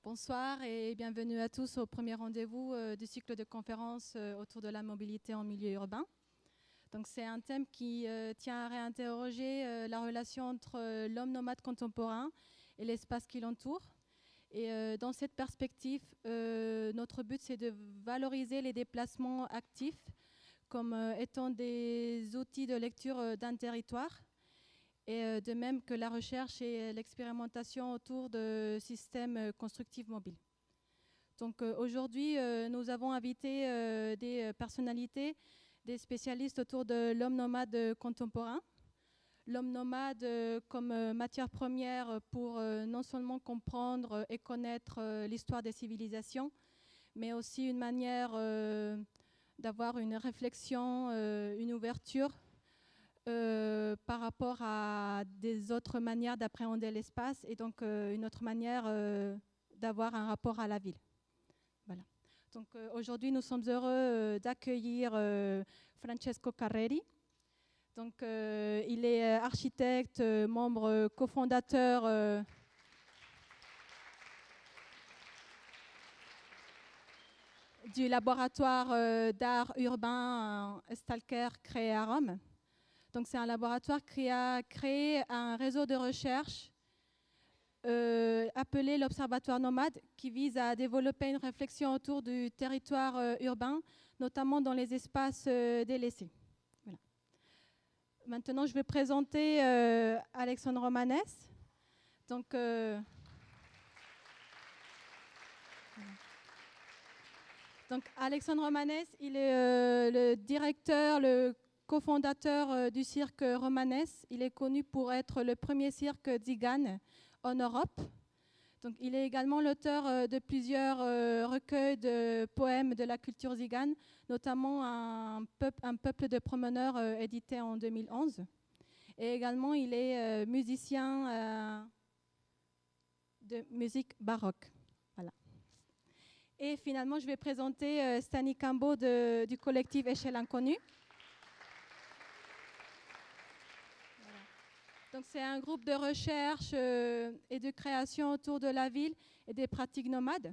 Bonsoir et bienvenue à tous au premier rendez-vous du cycle de conférences autour de la mobilité en milieu urbain. Donc, c'est un thème qui tient à réinterroger la relation entre l'homme nomade contemporain et l'espace qui l'entoure. Et dans cette perspective, notre but, c'est de valoriser les déplacements actifs comme étant des outils de lecture d'un territoire, et de même que la recherche et l'expérimentation autour de systèmes constructifs mobiles. Donc aujourd'hui, nous avons invité des personnalités, des spécialistes autour de l'homme nomade contemporain. L'homme nomade comme matière première pour non seulement comprendre et connaître l'histoire des civilisations, mais aussi une manière d'avoir une réflexion, une ouverture par rapport à des autres manières d'appréhender l'espace et donc une autre manière d'avoir un rapport à la ville. Voilà. Donc aujourd'hui, nous sommes heureux d'accueillir Francesco Carreri. Donc il est architecte, membre cofondateur du laboratoire d'art urbain Stalker créé à Rome. Donc, c'est un laboratoire qui a créé un réseau de recherche appelé l'Observatoire Nomade, qui vise à développer une réflexion autour du territoire urbain, notamment dans les espaces délaissés. Voilà. Maintenant, je vais présenter Alexandre Romanes. Donc, Alexandre Romanes, il est le directeur, le cofondateur du cirque Romanes. Il est connu pour être le premier cirque tzigane en Europe. Donc, il est également l'auteur de plusieurs recueils de poèmes de la culture tzigane, notamment un peuple de promeneurs édité en 2011. Et également, il est musicien de musique baroque. Voilà. Et finalement, je vais présenter Stani Cambo du collectif Échelle Inconnue. Donc, c'est un groupe de recherche et de création autour de la ville et des pratiques nomades.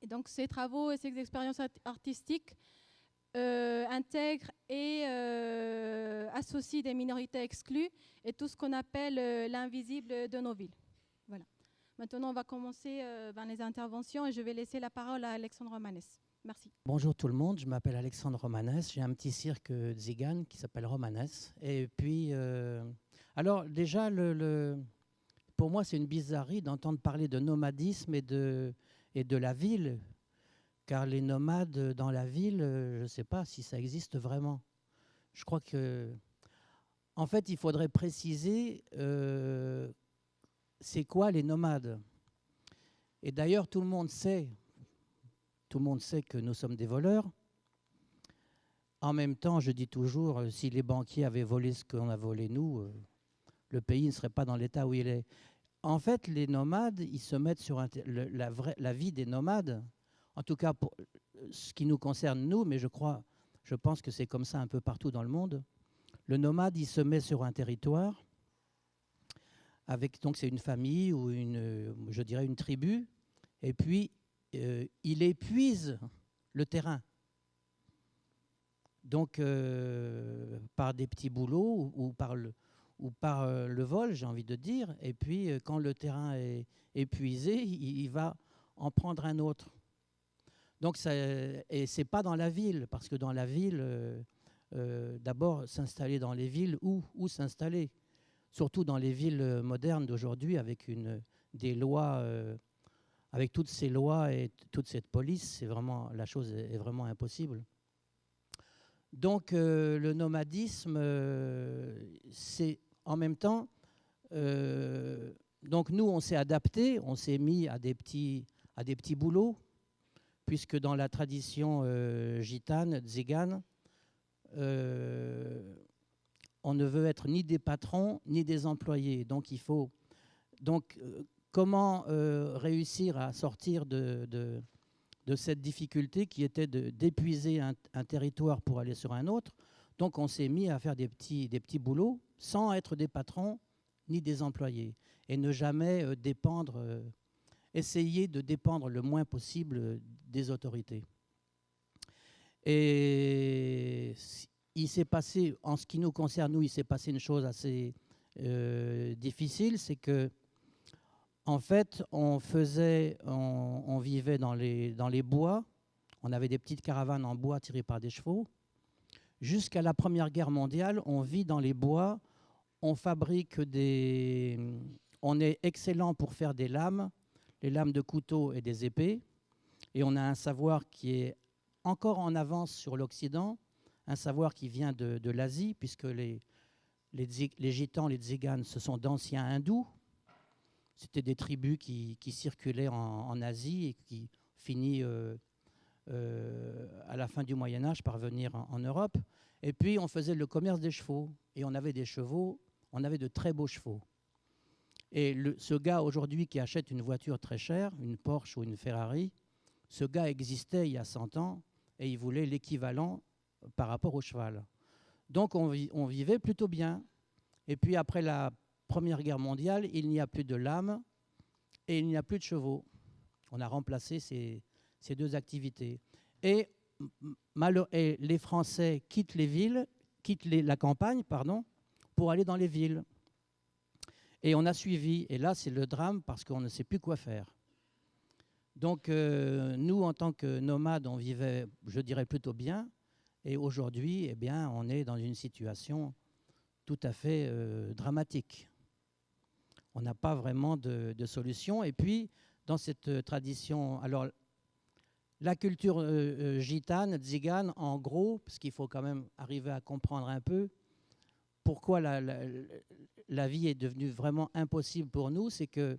Et donc, ces travaux et ces expériences artistiques intègrent et associent des minorités exclues et tout ce qu'on appelle l'invisible de nos villes. Voilà. Maintenant, on va commencer les interventions et je vais laisser la parole à Alexandre Romanes. Merci. Bonjour tout le monde, je m'appelle Alexandre Romanes, j'ai un petit cirque tzigane qui s'appelle Romanes. Et puis, alors déjà, pour moi c'est une bizarrerie d'entendre parler de nomadisme et de la ville, car les nomades dans la ville, je ne sais pas si ça existe vraiment. Je crois que, en fait, il faudrait préciser c'est quoi les nomades. Et d'ailleurs, tout le monde sait que nous sommes des voleurs. En même temps, je dis toujours, si les banquiers avaient volé ce qu'on a volé nous, le pays ne serait pas dans l'état où il est. En fait, les nomades, ils se mettent sur la vie des nomades, en tout cas pour ce qui nous concerne nous, mais je pense que c'est comme ça un peu partout dans le monde. Le nomade, il se met sur un territoire, donc c'est une famille ou je dirais une tribu, et puis il épuise le terrain. Donc, par des petits boulots ou par le vol, j'ai envie de dire. Et puis, quand le terrain est épuisé, il va en prendre un autre. Donc, et ce n'est pas dans la ville, parce que dans la ville, d'abord, s'installer dans les villes, où s'installer? Surtout dans les villes modernes d'aujourd'hui, avec des lois... avec toutes ces lois et toute cette police, la chose est vraiment impossible. Donc le nomadisme, c'est en même temps, donc nous on s'est adapté, on s'est mis à des petits boulots, puisque dans la tradition gitane, tzigane, on ne veut être ni des patrons ni des employés. Donc il faut comment réussir à sortir de cette difficulté qui était d'épuiser un territoire pour aller sur un autre. Donc on s'est mis à faire des petits boulots sans être des patrons ni des employés et ne jamais dépendre essayer de dépendre le moins possible des autorités. Et il s'est passé, en ce qui nous concerne, nous, il s'est passé une chose assez difficile, c'est que, en fait, on vivait dans les bois, on avait des petites caravanes en bois tirées par des chevaux. Jusqu'à la Première Guerre mondiale, on vit dans les bois, on fabrique on est excellent pour faire des lames, les lames de couteau et des épées, et on a un savoir qui est encore en avance sur l'Occident, un savoir qui vient de l'Asie, puisque les Gitans, les Tziganes, ce sont d'anciens hindous. C'était des tribus qui circulaient en Asie et qui finissent à la fin du Moyen-Âge par venir en Europe. Et puis, on faisait le commerce des chevaux. Et on avait des chevaux, on avait de très beaux chevaux. Et ce gars, aujourd'hui, qui achète une voiture très chère, une Porsche ou une Ferrari, ce gars existait il y a 100 ans et il voulait l'équivalent par rapport au cheval. Donc, on vivait plutôt bien. Et puis, après la Première Guerre mondiale, il n'y a plus de lames et il n'y a plus de chevaux. On a remplacé ces deux activités. Et les Français quittent les villes, la campagne, pardon, pour aller dans les villes. Et on a suivi. Et là, c'est le drame parce qu'on ne sait plus quoi faire. Donc, nous, en tant que nomades, on vivait, je dirais, plutôt bien. Et aujourd'hui, eh bien, on est dans une situation tout à fait dramatique. On n'a pas vraiment de solution. Et puis, dans cette tradition, alors, la culture gitane, tzigane, en gros, parce qu'il faut quand même arriver à comprendre un peu pourquoi la vie est devenue vraiment impossible pour nous, c'est que,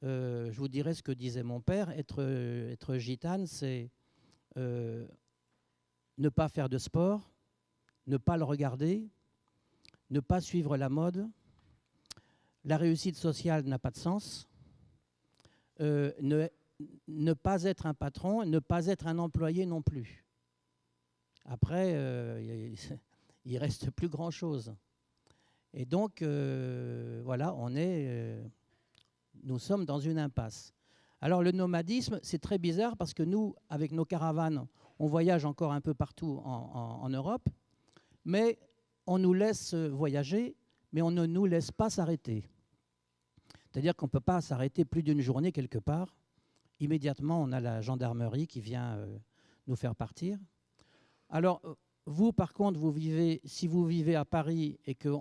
je vous dirais ce que disait mon père, être gitane, c'est ne pas faire de sport, ne pas le regarder, ne pas suivre la mode, la réussite sociale n'a pas de sens, ne pas être un patron, ne pas être un employé non plus. Après, il ne reste plus grand-chose. Et donc, voilà, nous sommes dans une impasse. Alors, le nomadisme, c'est très bizarre parce que nous, avec nos caravanes, on voyage encore un peu partout en Europe, mais on nous laisse voyager, mais on ne nous laisse pas s'arrêter. C'est-à-dire qu'on ne peut pas s'arrêter plus d'une journée quelque part. Immédiatement, on a la gendarmerie qui vient nous faire partir. Alors, vous, par contre, si vous vivez à Paris et qu'il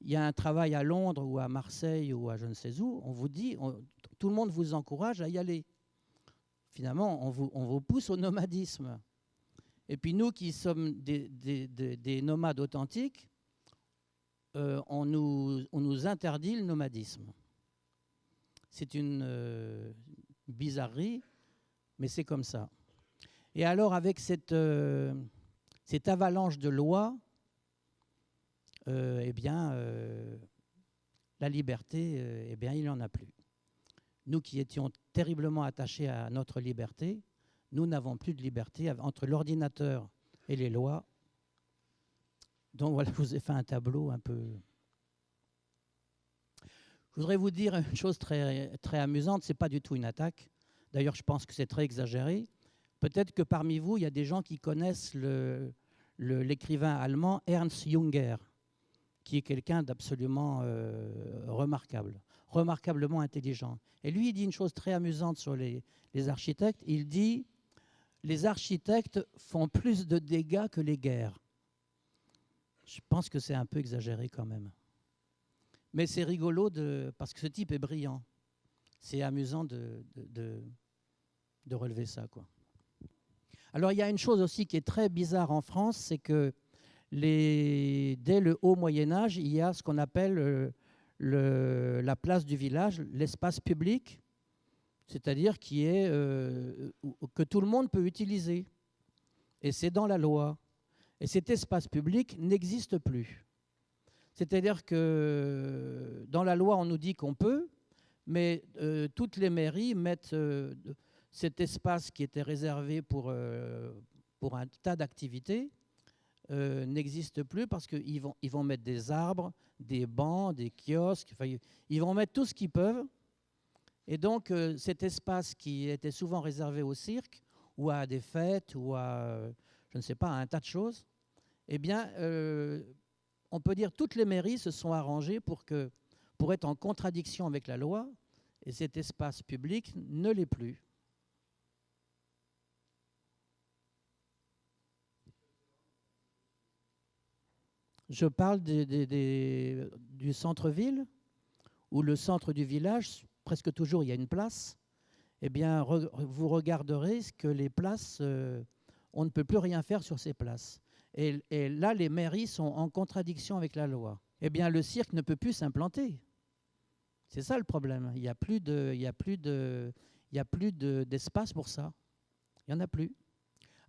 y a un travail à Londres ou à Marseille ou à je ne sais où, on vous dit, tout le monde vous encourage à y aller. Finalement, on vous pousse au nomadisme. Et puis nous qui sommes des nomades authentiques, on nous interdit le nomadisme. C'est une bizarrerie, mais c'est comme ça. Et alors, avec cette avalanche de lois, eh bien, la liberté, eh bien, il n'y en a plus. Nous qui étions terriblement attachés à notre liberté, nous n'avons plus de liberté entre l'ordinateur et les lois. Donc voilà, je vous ai fait un tableau un peu... Je voudrais vous dire une chose très, très amusante, ce n'est pas du tout une attaque. D'ailleurs, je pense que c'est très exagéré. Peut-être que parmi vous, il y a des gens qui connaissent l'écrivain allemand Ernst Junger, qui est quelqu'un d'absolument remarquable, remarquablement intelligent. Et lui, il dit une chose très amusante sur les architectes. Il dit « Les architectes font plus de dégâts que les guerres ». Je pense que c'est un peu exagéré quand même. Mais c'est rigolo parce que ce type est brillant. C'est amusant de relever ça, quoi. Alors, il y a une chose aussi qui est très bizarre en France, c'est que dès le haut Moyen-Âge, il y a ce qu'on appelle la place du village, l'espace public, c'est-à-dire que tout le monde peut utiliser. Et c'est dans la loi. Et cet espace public n'existe plus. C'est-à-dire que dans la loi, on nous dit qu'on peut, mais toutes les mairies mettent cet espace qui était réservé pour un tas d'activités n'existe plus parce qu'ils vont mettre des arbres, des bancs, des kiosques, enfin, ils vont mettre tout ce qu'ils peuvent Et donc, cet espace qui était souvent réservé au cirque, ou à des fêtes, ou à, je ne sais pas, à un tas de choses, eh bien, on peut dire que toutes les mairies se sont arrangées pour être en contradiction avec la loi, et cet espace public ne l'est plus. Je parle du centre-ville, où le centre du village, presque toujours il y a une place. Eh bien, vous regarderez que les places, on ne peut plus rien faire sur ces places. Et là, les mairies sont en contradiction avec la loi. Eh bien, le cirque ne peut plus s'implanter. C'est ça le problème. Il n'y a plus d'espace pour ça. Il n'y en a plus.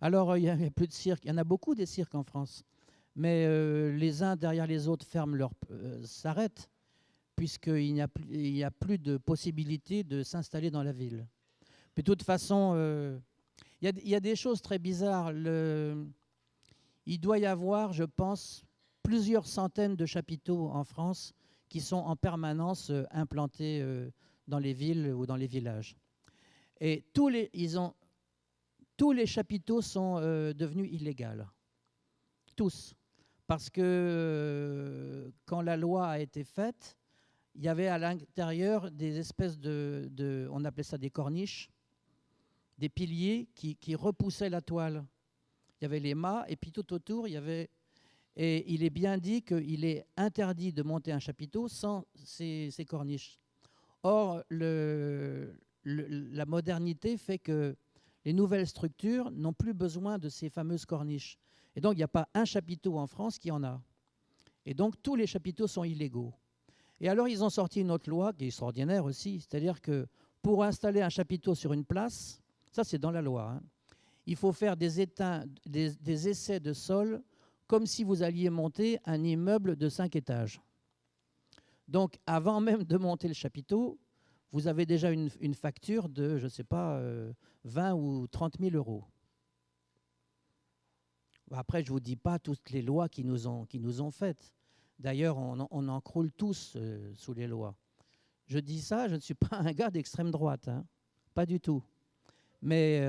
Alors, il n'y a plus de cirque. Il y en a beaucoup des cirques en France. Mais les uns derrière les autres s'arrêtent, puisqu'il n'y a plus de possibilité de s'installer dans la ville. Puis, de toute façon, il y a des choses très bizarres. Il doit y avoir, je pense, plusieurs centaines de chapiteaux en France qui sont en permanence implantés dans les villes ou dans les villages. Et tous les chapiteaux sont devenus illégaux. Tous. Parce que quand la loi a été faite, il y avait à l'intérieur des espèces on appelait ça des corniches, des piliers qui repoussaient la toile. Il y avait les mâts et puis tout autour, il y avait... Et il est bien dit qu'il est interdit de monter un chapiteau sans ces corniches. Or, la modernité fait que les nouvelles structures n'ont plus besoin de ces fameuses corniches. Et donc, il n'y a pas un chapiteau en France qui en a. Et donc, tous les chapiteaux sont illégaux. Et alors, ils ont sorti une autre loi qui est extraordinaire aussi, c'est-à-dire que pour installer un chapiteau sur une place, ça c'est dans la loi, hein, il faut faire des essais de sol comme si vous alliez monter un immeuble de 5 étages. Donc, avant même de monter le chapiteau, vous avez déjà une facture de, je ne sais pas, 20 ou 30 000 euros. Après, je ne vous dis pas toutes les lois qui nous ont faites. D'ailleurs, on en croule tous sous les lois. Je dis ça, je ne suis pas un gars d'extrême droite, hein, pas du tout. Mais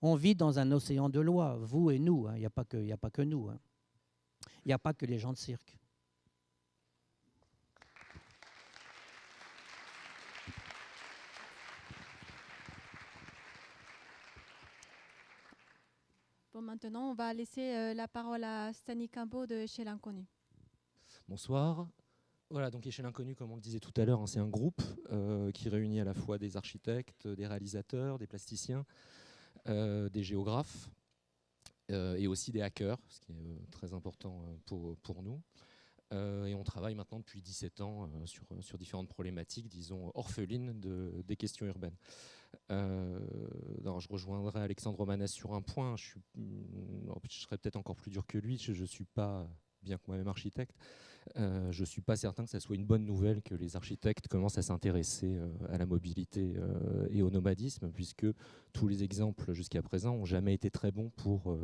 on vit dans un océan de lois, vous et nous. Il n'y a pas que nous. Hein. Il n'y a pas que les gens de cirque. Bon, maintenant, on va laisser la parole à Stani Cambo de Chez l'Inconnu. Bonsoir. Voilà, donc Échelle Inconnue, comme on le disait tout à l'heure, hein, c'est un groupe qui réunit à la fois des architectes, des réalisateurs, des plasticiens, des géographes et aussi des hackers, ce qui est très important pour nous. Et on travaille maintenant depuis 17 ans sur différentes problématiques, disons, orphelines des questions urbaines. Alors je rejoindrai Alexandre Romanes sur un point. Je serais peut-être encore plus dur que lui. Je ne suis pas, bien que moi-même architecte, je ne suis pas certain que ça soit une bonne nouvelle que les architectes commencent à s'intéresser à la mobilité et au nomadisme, puisque tous les exemples jusqu'à présent n'ont jamais été très bons pour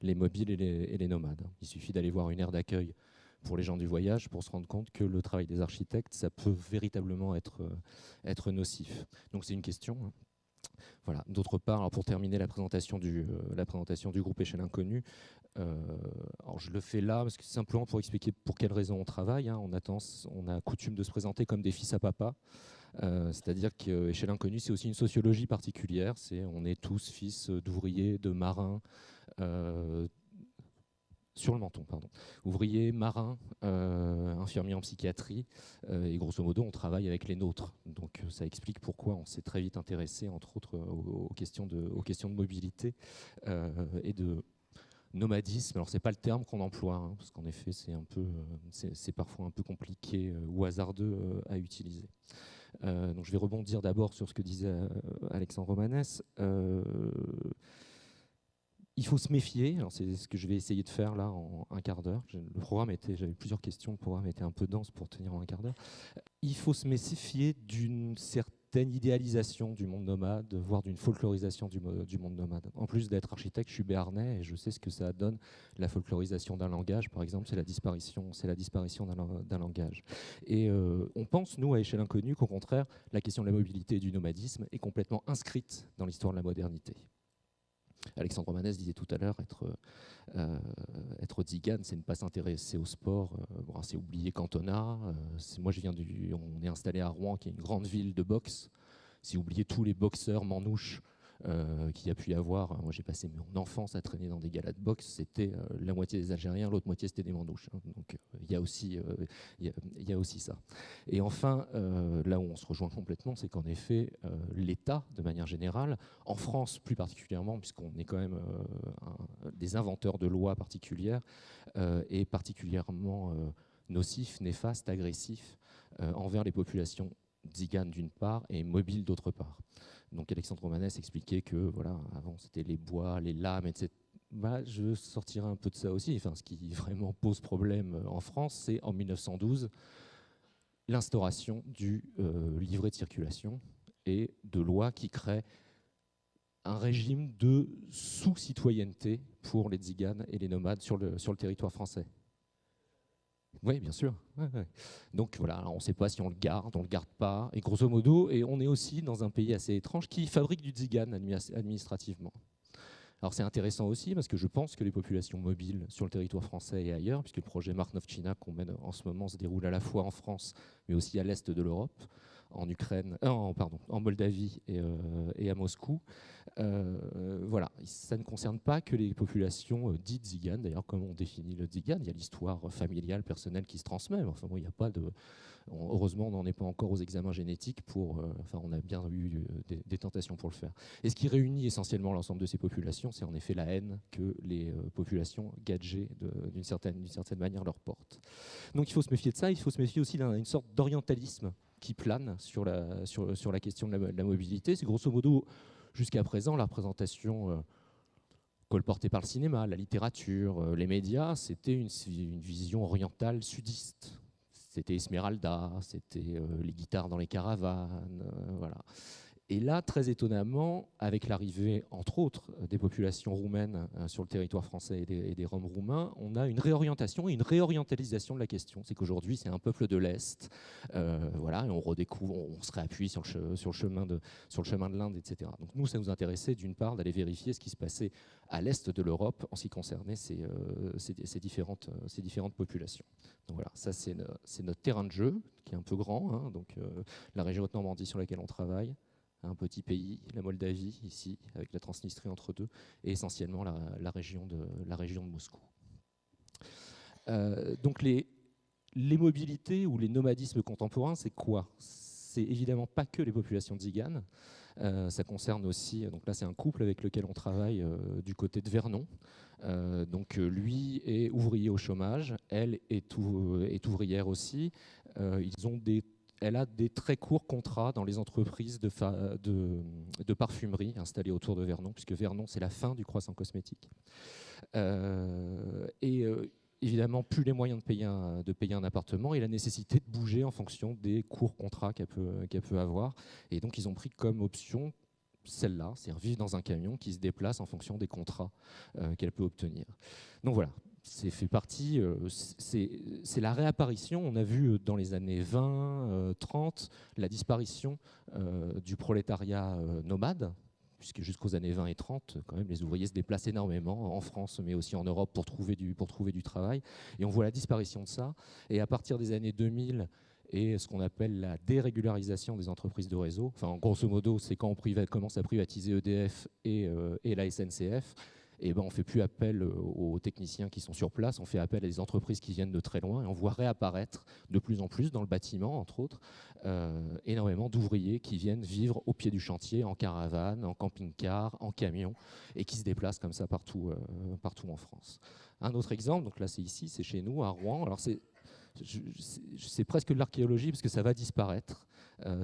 les mobiles et les nomades. Il suffit d'aller voir une aire d'accueil pour les gens du voyage pour se rendre compte que le travail des architectes, ça peut véritablement être nocif. Donc c'est une question. Hein. Voilà. D'autre part, alors pour terminer la présentation du groupe Échelle Inconnue, alors je le fais là parce que simplement pour expliquer pour quelles raisons on travaille. Hein. On a coutume de se présenter comme des fils à papa. C'est-à-dire qu'Échelle Inconnue, c'est aussi une sociologie particulière. On est tous fils d'ouvriers, de marins, sur le menton, pardon. Ouvriers, marins, infirmiers en psychiatrie, et grosso modo, on travaille avec les nôtres. Donc ça explique pourquoi on s'est très vite intéressé, entre autres, aux questions de mobilité et de nomadisme. Alors c'est pas le terme qu'on emploie, hein, parce qu'en effet, c'est parfois un peu compliqué ou hasardeux à utiliser. Donc je vais rebondir d'abord sur ce que disait Alexandre Romanes. Il faut se méfier, alors c'est ce que je vais essayer de faire là en un quart d'heure. J'avais plusieurs questions, le programme était un peu dense pour tenir en un quart d'heure. Il faut se méfier d'une certaine idéalisation du monde nomade, voire d'une folklorisation du monde nomade. En plus d'être architecte, je suis béarnais et je sais ce que ça donne, la folklorisation d'un langage, par exemple, c'est la disparition d'un langage. Et on pense, nous, à échelle inconnue, qu'au contraire, la question de la mobilité et du nomadisme est complètement inscrite dans l'histoire de la modernité. Alexandre Romanès disait tout à l'heure, être tzigane, c'est ne pas s'intéresser au sport, c'est oublier Cantona. Moi, on est installé à Rouen, qui est une grande ville de boxe. C'est oublier tous les boxeurs manouches qu'il y a pu y avoir. Moi, j'ai passé mon enfance à traîner dans des galas de boxe. C'était la moitié des Algériens, l'autre moitié, c'était des manouches. Donc, il y a aussi ça. Et enfin, là où on se rejoint complètement, c'est qu'en effet, l'État, de manière générale, en France plus particulièrement, puisqu'on est quand même des inventeurs de lois particulières, est particulièrement nocif, néfaste, agressif envers les populations tziganes d'une part et mobiles d'autre part. Donc Alexandre Romanès expliquait que voilà, avant c'était les bois, les lames, etc. Je sortirai un peu de ça aussi. Enfin, ce qui vraiment pose problème en France, c'est en 1912 l'instauration du livret de circulation et de lois qui créent un régime de sous-citoyenneté pour les tziganes et les nomades sur le territoire français. Oui, bien sûr. Ouais. Donc voilà, alors on ne sait pas si on le garde pas. Et grosso modo, et on est aussi dans un pays assez étrange qui fabrique du tzigane administrativement. Alors c'est intéressant aussi parce que je pense que les populations mobiles sur le territoire français et ailleurs, puisque le projet Marknovtchina qu'on mène en ce moment se déroule à la fois en France, mais aussi à l'est de l'Europe, en Ukraine, en Moldavie et à Moscou. Voilà, ça ne concerne pas que les populations dites tziganes. D'ailleurs, comme on définit le tzigane, il y a l'histoire familiale, personnelle qui se transmet. Enfin, bon, il n'y a pas de... Heureusement, on n'en est pas encore aux examens génétiques on a bien eu des tentations pour le faire. Et ce qui réunit essentiellement l'ensemble de ces populations, c'est en effet la haine que les populations gadgées d'une certaine manière leur portent. Donc il faut se méfier de ça. Il faut se méfier aussi d'une sorte d'orientalisme qui plane sur la question de la mobilité. C'est grosso modo, jusqu'à présent, la représentation colportée par le cinéma, la littérature, les médias, c'était une vision orientale sudiste. C'était Esmeralda, c'était les guitares dans les caravanes, voilà. Et là, très étonnamment, avec l'arrivée, entre autres, des populations roumaines sur le territoire français et des Roms roumains, on a une réorientation et une réorientalisation de la question. C'est qu'aujourd'hui, c'est un peuple de l'Est, voilà, et on redécouvre, on se réappuie sur le chemin de l'Inde, etc. Donc nous, ça nous intéressait d'une part d'aller vérifier ce qui se passait à l'Est de l'Europe en ce qui concernait ces différentes populations. Donc voilà, ça c'est notre terrain de jeu, qui est un peu grand, hein, donc la région Haute-Normandie sur laquelle on travaille, un petit pays, la Moldavie, ici, avec la Transnistrie entre deux, et essentiellement la région de Moscou. Donc les mobilités ou les nomadismes contemporains, c'est quoi? C'est évidemment pas que les populations tziganes, ça concerne aussi, donc là c'est un couple avec lequel on travaille du côté de Vernon. Donc lui est ouvrier au chômage, elle est ouvrière aussi. Elle a des très courts contrats dans les entreprises de parfumerie installées autour de Vernon, puisque Vernon, c'est la fin du croissant cosmétique. Évidemment, plus les moyens de payer un appartement et la nécessité de bouger en fonction des courts contrats qu'elle peut avoir. Et donc, ils ont pris comme option celle-là, c'est-à-dire vivre dans un camion qui se déplace en fonction des contrats qu'elle peut obtenir. Donc voilà. C'est fait partie, c'est la réapparition. On a vu dans les années 20, 30, la disparition du prolétariat nomade, puisque jusqu'aux années 20 et 30, quand même, les ouvriers se déplacent énormément en France, mais aussi en Europe pour trouver du travail. Et on voit la disparition de ça. Et à partir des années 2000, et ce qu'on appelle la dérégularisation des entreprises de réseau, enfin, grosso modo, c'est quand on commence à privatiser EDF et la SNCF, et ben on ne fait plus appel aux techniciens qui sont sur place, on fait appel à des entreprises qui viennent de très loin et on voit réapparaître de plus en plus dans le bâtiment, entre autres, énormément d'ouvriers qui viennent vivre au pied du chantier, en caravane, en camping-car, en camion, et qui se déplacent comme ça partout en France. Un autre exemple, donc là c'est ici, c'est chez nous, à Rouen. Alors c'est presque de l'archéologie parce que ça va disparaître.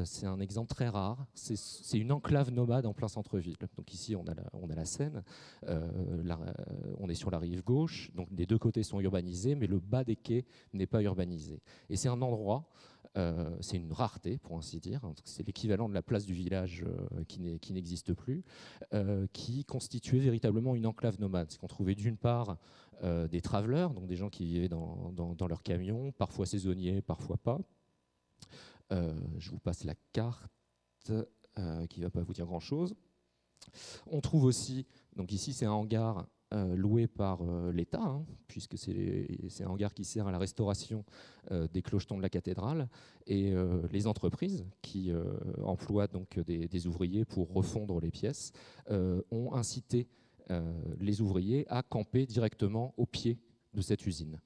C'est un exemple très rare. C'est une enclave nomade en plein centre-ville. Donc ici, on a la Seine. On est sur la rive gauche. Donc les deux côtés sont urbanisés, mais le bas des quais n'est pas urbanisé. Et c'est un endroit, c'est une rareté pour ainsi dire. C'est l'équivalent de la place du village qui n'existe plus, qui constituait véritablement une enclave nomade. C'est qu'on trouvait d'une part des travelers, donc des gens qui vivaient dans leur camion, parfois saisonniers, parfois pas. Je vous passe la carte qui ne va pas vous dire grand-chose. On trouve aussi, donc ici c'est un hangar loué par l'État, hein, puisque c'est un hangar qui sert à la restauration des clochetons de la cathédrale, et les entreprises qui emploient donc des ouvriers pour refondre les pièces ont incité les ouvriers à camper directement au pied de cette usine.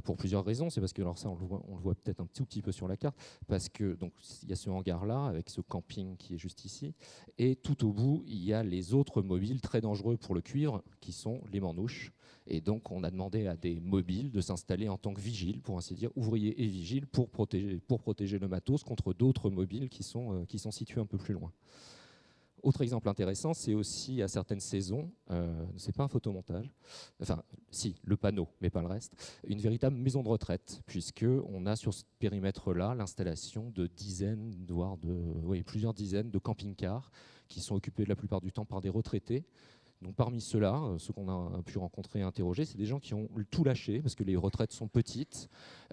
Pour plusieurs raisons. C'est parce que, alors ça on le voit peut-être un tout petit peu sur la carte, parce que donc il y a ce hangar là avec ce camping qui est juste ici, et tout au bout il y a les autres mobiles très dangereux pour le cuivre qui sont les manouches. Et donc on a demandé à des mobiles de s'installer en tant que vigiles, pour ainsi dire, ouvriers et vigiles, pour protéger le matos contre d'autres mobiles qui sont situés un peu plus loin. Autre exemple intéressant, c'est aussi à certaines saisons, c'est pas un photomontage, enfin si, le panneau, mais pas le reste, une véritable maison de retraite, puisqu'on a sur ce périmètre-là l'installation de dizaines, voire plusieurs dizaines de camping-cars qui sont occupés la plupart du temps par des retraités. Donc parmi ceux-là, ceux qu'on a pu rencontrer et interroger, c'est des gens qui ont tout lâché parce que les retraites sont petites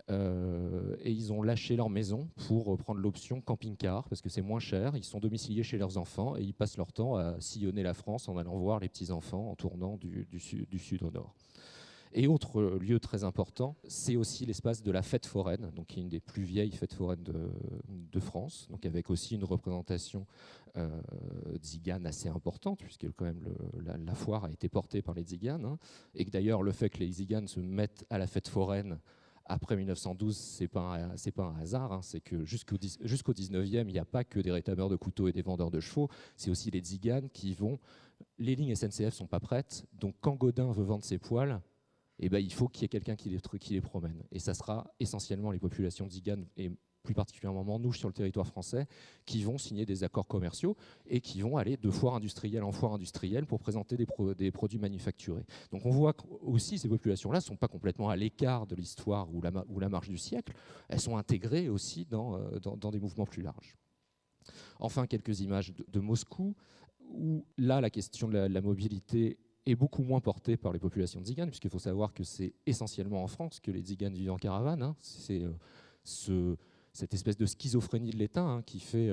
et ils ont lâché leur maison pour prendre l'option camping-car parce que c'est moins cher. Ils sont domiciliés chez leurs enfants et ils passent leur temps à sillonner la France en allant voir les petits-enfants en tournant du sud au nord. Et autre lieu très important, c'est aussi l'espace de la fête foraine, donc qui est une des plus vieilles fêtes foraines de France, donc avec aussi une représentation tzigane assez importante, puisque quand même la foire a été portée par les tziganes, hein, et que d'ailleurs le fait que les tziganes se mettent à la fête foraine après 1912, c'est pas un hasard, hein, c'est que jusqu'au 19e, il n'y a pas que des rétabeurs de couteaux et des vendeurs de chevaux, c'est aussi les tziganes qui vont... Les lignes SNCF sont pas prêtes, donc quand Gaudin veut vendre ses poils, eh ben, il faut qu'il y ait quelqu'un qui les promène. Et ça sera essentiellement les populations tziganes, et plus particulièrement manouches sur le territoire français, qui vont signer des accords commerciaux et qui vont aller de foire industrielle en foire industrielle pour présenter des produits manufacturés. Donc on voit aussi ces populations-là ne sont pas complètement à l'écart de l'histoire ou la marche du siècle, elles sont intégrées aussi dans des mouvements plus larges. Enfin, quelques images de Moscou, où là, la question de la mobilité est beaucoup moins portée par les populations tziganes, puisqu'il faut savoir que c'est essentiellement en France que les tziganes vivent en caravane. Hein. C'est cette espèce de schizophrénie de l'État hein, qui fait...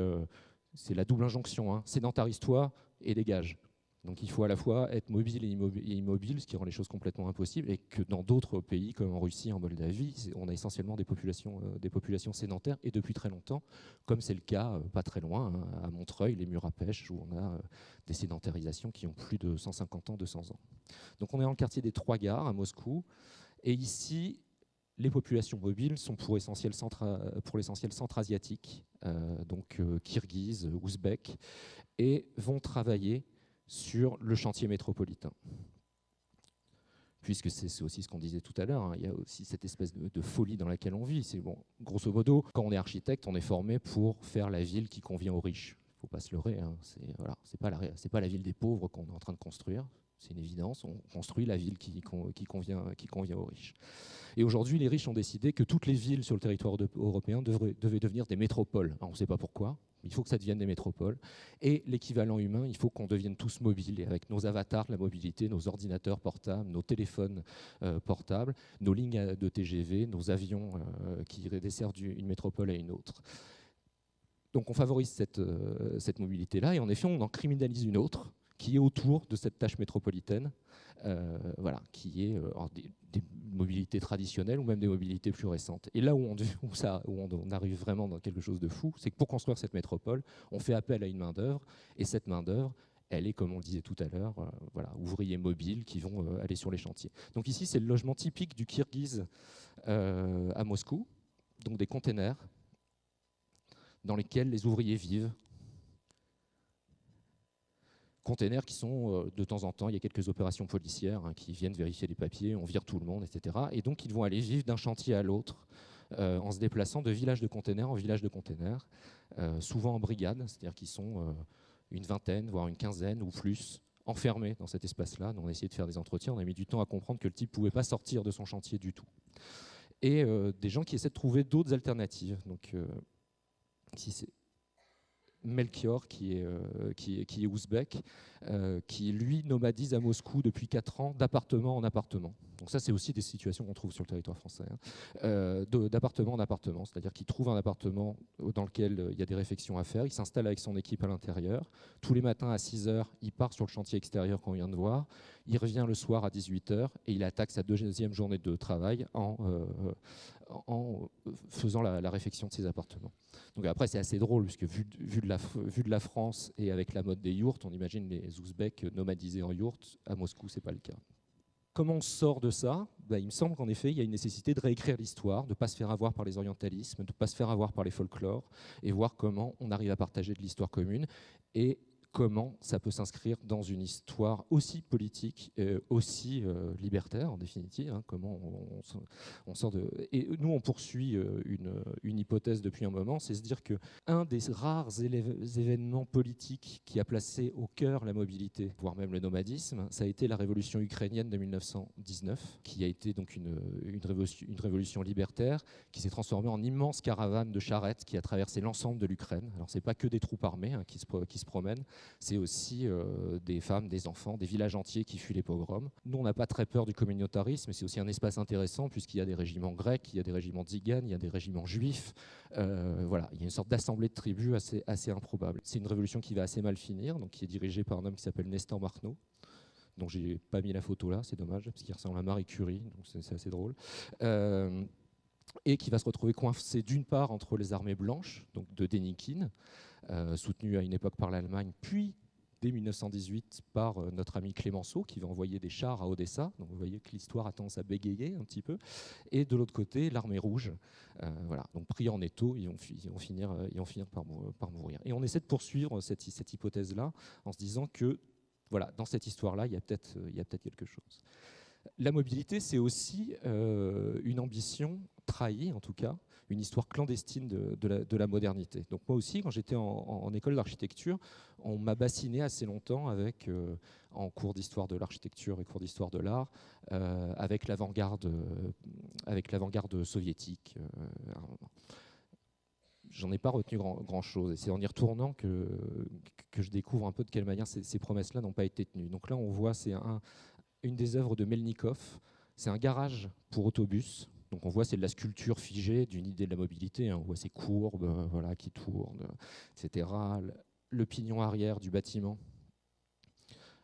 c'est la double injonction, hein, sédentarise-toi et dégage. Donc il faut à la fois être mobile et immobile, ce qui rend les choses complètement impossibles, et que dans d'autres pays comme en Russie, en Moldavie, on a essentiellement des populations sédentaires, et depuis très longtemps, comme c'est le cas pas très loin, hein, à Montreuil, les murs à pêche, où on a des sédentarisations qui ont plus de 150 ans, 200 ans. Donc on est dans le quartier des Trois Gares, à Moscou, et ici, les populations mobiles sont pour l'essentiel centra-asiatiques, donc kirghizes, ouzbeks, et vont travailler sur le chantier métropolitain. Puisque c'est aussi ce qu'on disait tout à l'heure, hein, il y a aussi cette espèce de folie dans laquelle on vit. C'est bon, grosso modo, quand on est architecte, on est formé pour faire la ville qui convient aux riches. Il ne faut pas se leurrer, hein, c'est pas la ville des pauvres qu'on est en train de construire. C'est une évidence, on construit la ville qui convient aux riches. Et aujourd'hui, les riches ont décidé que toutes les villes sur le territoire européen devaient devenir des métropoles. Alors, on ne sait pas pourquoi, mais il faut que ça devienne des métropoles. Et l'équivalent humain, il faut qu'on devienne tous mobiles, et avec nos avatars, la mobilité, nos ordinateurs portables, nos téléphones portables, nos lignes de TGV, nos avions qui desservent une métropole à une autre. Donc on favorise cette mobilité-là, et en effet, on en criminalise une autre, qui est autour de cette tâche métropolitaine, qui est des mobilités traditionnelles ou même des mobilités plus récentes. Et là où on arrive vraiment dans quelque chose de fou, c'est que pour construire cette métropole, on fait appel à une main-d'œuvre, et cette main-d'œuvre, elle est, comme on le disait tout à l'heure, ouvriers mobiles qui vont aller sur les chantiers. Donc ici, c'est le logement typique du Kirghiz à Moscou, donc des containers dans lesquels les ouvriers vivent. Containers qui sont, de temps en temps, il y a quelques opérations policières qui viennent vérifier les papiers, on vire tout le monde, etc. Et donc, ils vont aller vivre d'un chantier à l'autre en se déplaçant de village de containers en village de containers, souvent en brigade, c'est-à-dire qu'ils sont une vingtaine, voire une quinzaine ou plus, enfermés dans cet espace-là. On a essayé de faire des entretiens, on a mis du temps à comprendre que le type ne pouvait pas sortir de son chantier du tout. Et des gens qui essaient de trouver d'autres alternatives. Donc, ici, c'est Melchior, qui est ouzbek, qui lui nomadise à Moscou depuis 4 ans d'appartement en appartement. Donc ça, c'est aussi des situations qu'on trouve sur le territoire français, hein. D'appartement en appartement, c'est-à-dire qu'il trouve un appartement dans lequel il y a des réfections à faire, il s'installe avec son équipe à l'intérieur, tous les matins à 6 h, il part sur le chantier extérieur qu'on vient de voir, il revient le soir à 18 h et il attaque sa deuxième journée de travail en faisant la réfection de ses appartements. Donc après, c'est assez drôle, puisque vu de la France et avec la mode des yourtes, on imagine les Ouzbeks nomadisés en yourte. À Moscou, ce n'est pas le cas. Comment on sort de ça ? Il me semble qu'en effet, il y a une nécessité de réécrire l'histoire, de ne pas se faire avoir par les orientalismes, de ne pas se faire avoir par les folklores, et voir comment on arrive à partager de l'histoire commune, et comment ça peut s'inscrire dans une histoire aussi politique, aussi libertaire en définitive, hein, comment on sort de... Et nous, on poursuit une hypothèse depuis un moment, c'est se dire qu'un des rares événements politiques qui a placé au cœur la mobilité, voire même le nomadisme, ça a été la révolution ukrainienne de 1919, qui a été donc une révolution libertaire, qui s'est transformée en immense caravane de charrettes qui a traversé l'ensemble de l'Ukraine. Alors, ce n'est pas que des troupes armées qui se promènent, c'est aussi des femmes, des enfants, des villages entiers qui fuient les pogroms. Nous, on n'a pas très peur du communautarisme, mais c'est aussi un espace intéressant puisqu'il y a des régiments grecs, il y a des régiments tziganes, il y a des régiments juifs. Voilà, il y a une sorte d'assemblée de tribus assez improbable. C'est une révolution qui va assez mal finir, donc qui est dirigée par un homme qui s'appelle Nestor Makhno, dont j'ai pas mis la photo là, c'est dommage, parce qu'il ressemble à Marie Curie, donc c'est assez drôle. Et qui va se retrouver coincé d'une part entre les armées blanches, donc de Dénikine, soutenu à une époque par l'Allemagne, puis dès 1918 par notre ami Clémenceau, qui va envoyer des chars à Odessa. Donc vous voyez que l'histoire a tendance à bégayer un petit peu. Et de l'autre côté, l'armée rouge. Voilà. Donc pris en étau, ils vont finir par mourir. Et on essaie de poursuivre cette hypothèse-là en se disant que voilà, dans cette histoire-là, il y a peut-être quelque chose. La mobilité, c'est aussi une ambition trahie, en tout cas, une histoire clandestine de la modernité. Donc moi aussi, quand j'étais en école d'architecture, on m'a bassiné assez longtemps en cours d'histoire de l'architecture et cours d'histoire de l'art, avec l'avant-garde soviétique. J'en ai pas retenu grand-chose. Et c'est en y retournant que je découvre un peu de quelle manière ces promesses-là n'ont pas été tenues. Donc là, on voit, c'est une des œuvres de Melnikov. C'est un garage pour autobus. Donc on voit, c'est de la sculpture figée d'une idée de la mobilité. Hein. On voit ces courbes voilà, qui tournent, etc. Le pignon arrière du bâtiment,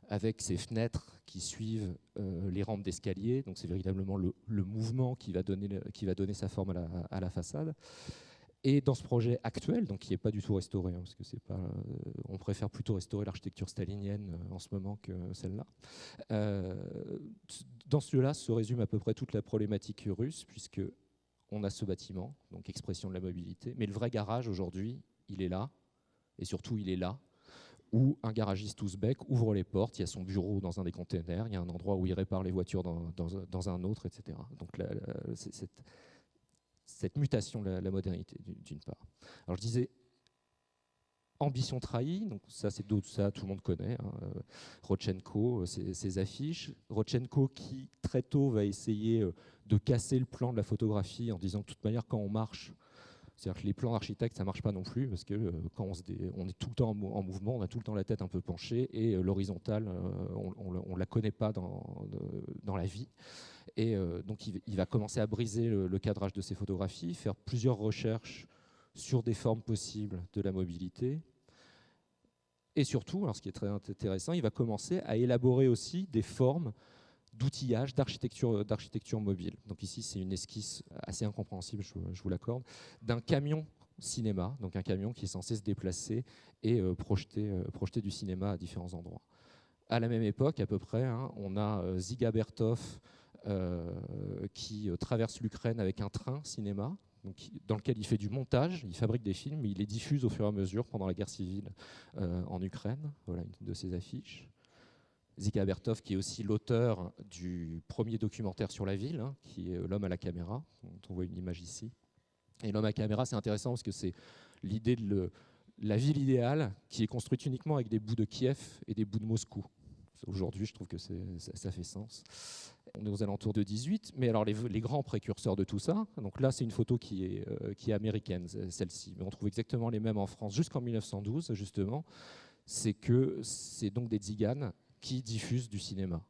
avec ces fenêtres qui suivent les rampes d'escalier. Donc c'est véritablement le mouvement qui va donner sa forme à la façade. Et dans ce projet actuel, donc qui n'est pas du tout restauré, hein, parce que c'est pas, on préfère plutôt restaurer l'architecture stalinienne en ce moment que celle-là. Dans ce lieu-là se résume à peu près toute la problématique russe, puisque on a ce bâtiment, donc expression de la mobilité, mais le vrai garage aujourd'hui, il est là, et surtout il est là, où un garagiste ouzbek ouvre les portes, il y a son bureau dans un des containers, il y a un endroit où il répare les voitures dans un autre, etc. Donc cette mutation de la modernité, d'une part. Alors je disais, ambition trahie, donc ça c'est d'autres, ça tout le monde connaît, hein, Rodchenko, ses affiches. Rodchenko qui très tôt va essayer de casser le plan de la photographie en disant de toute manière quand on marche, c'est-à-dire que les plans d'architecte ça marche pas non plus parce que quand on est tout le temps en mouvement, on a tout le temps la tête un peu penchée et l'horizontale on la connaît pas dans la vie. Et donc il va commencer à briser le cadrage de ses photographies, faire plusieurs recherches sur des formes possibles de la mobilité. Et surtout, alors ce qui est très intéressant, il va commencer à élaborer aussi des formes d'outillage, d'architecture mobile. Donc ici, c'est une esquisse assez incompréhensible, je vous l'accorde, d'un camion cinéma, donc un camion qui est censé se déplacer et projeter du cinéma à différents endroits. À la même époque, à peu près, hein, on a Dziga Bertov, qui traverse l'Ukraine avec un train cinéma, donc, dans lequel il fait du montage, il fabrique des films, mais il les diffuse au fur et à mesure pendant la guerre civile en Ukraine. Voilà une de ses affiches. Dziga Bertov, qui est aussi l'auteur du premier documentaire sur la ville, hein, qui est L'homme à la caméra, dont on voit une image ici. Et l'homme à caméra, c'est intéressant parce que c'est l'idée de la ville idéale qui est construite uniquement avec des bouts de Kiev et des bouts de Moscou. Aujourd'hui, je trouve que ça fait sens. On est aux alentours de 18, mais alors les grands précurseurs de tout ça, donc là c'est une photo qui est américaine, celle-ci, mais on trouve exactement les mêmes en France jusqu'en 1912, justement, c'est que c'est donc des tziganes qui diffusent du cinéma.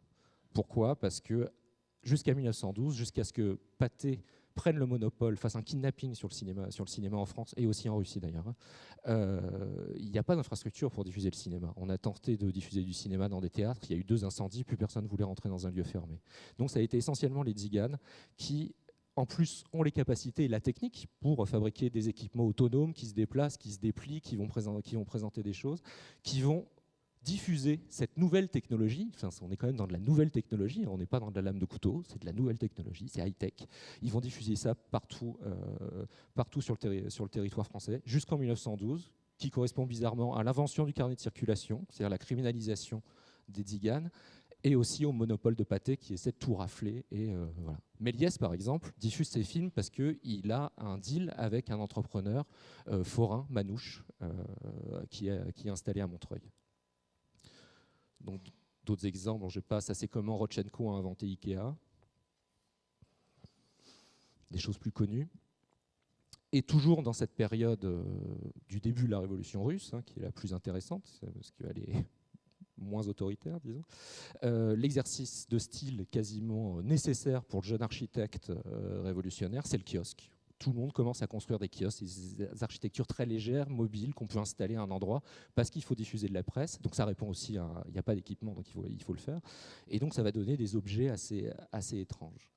Pourquoi ? Parce que jusqu'à 1912, jusqu'à ce que Pathé prenne le monopole, fasse un kidnapping sur le cinéma en France et aussi en Russie d'ailleurs, il n'y a pas d'infrastructure pour diffuser le cinéma. On a tenté de diffuser du cinéma dans des théâtres, il y a eu 2 incendies, plus personne ne voulait rentrer dans un lieu fermé. Donc ça a été essentiellement les tziganes qui, en plus, ont les capacités et la technique pour fabriquer des équipements autonomes qui se déplacent, qui se déplient, qui vont présenter des choses, qui vont diffuser cette nouvelle technologie. Enfin, on est quand même dans de la nouvelle technologie, on n'est pas dans de la lame de couteau, c'est de la nouvelle technologie, c'est high-tech. Ils vont diffuser ça partout, partout sur le territoire français, jusqu'en 1912, qui correspond bizarrement à l'invention du carnet de circulation, c'est-à-dire la criminalisation des tziganes, et aussi au monopole de Pathé qui essaie de tout rafler. Et voilà. Méliès, par exemple, diffuse ses films parce qu'il a un deal avec un entrepreneur forain, Manouche, qui est installé à Montreuil. Donc, d'autres exemples, je passe, ça c'est comment Rodchenko a inventé Ikea. Des choses plus connues. Et toujours dans cette période du début de la Révolution russe, qui est la plus intéressante, parce qu'elle est moins autoritaire, disons, l'exercice de style quasiment nécessaire pour le jeune architecte révolutionnaire, c'est le kiosque. Tout le monde commence à construire des kiosques, des architectures très légères, mobiles, qu'on peut installer à un endroit, parce qu'il faut diffuser de la presse. Donc ça répond aussi à... Il n'y a pas d'équipement, donc il faut le faire. Et donc ça va donner des objets assez étranges.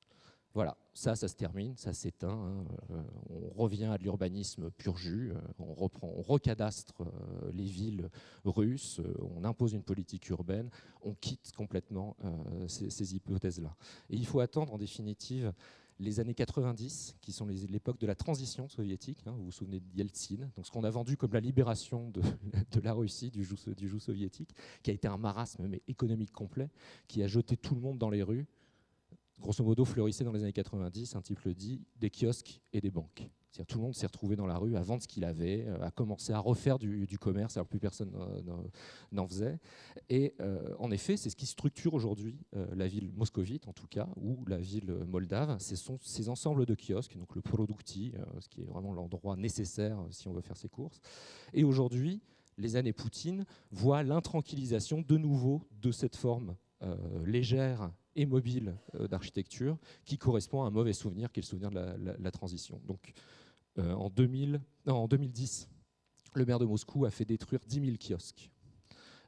Voilà, ça se termine, ça s'éteint. On revient à de l'urbanisme pur jus, on recadastre les villes russes, on impose une politique urbaine, on quitte complètement ces hypothèses-là. Et il faut attendre en définitive les années 90, qui sont l'époque de la transition soviétique, vous vous souvenez de Yeltsin, donc ce qu'on a vendu comme la libération de la Russie, du joug soviétique, qui a été un marasme mais économique complet, qui a jeté tout le monde dans les rues. Grosso modo, fleurissait dans les années 90, un type le dit, des kiosques et des banques. C'est-à-dire tout le monde s'est retrouvé dans la rue à vendre ce qu'il avait, à commencer à refaire du commerce, alors plus personne n'en faisait. Et en effet, c'est ce qui structure aujourd'hui la ville moscovite, en tout cas, ou la ville moldave. Ce sont ces ensembles de kiosques, donc le Produkti, ce qui est vraiment l'endroit nécessaire si on veut faire ses courses. Et aujourd'hui, les années Poutine voient l'intranquillisation de nouveau de cette forme légère et mobile d'architecture qui correspond à un mauvais souvenir qui est le souvenir de la transition. Donc en 2010, le maire de Moscou a fait détruire 10 000 kiosques.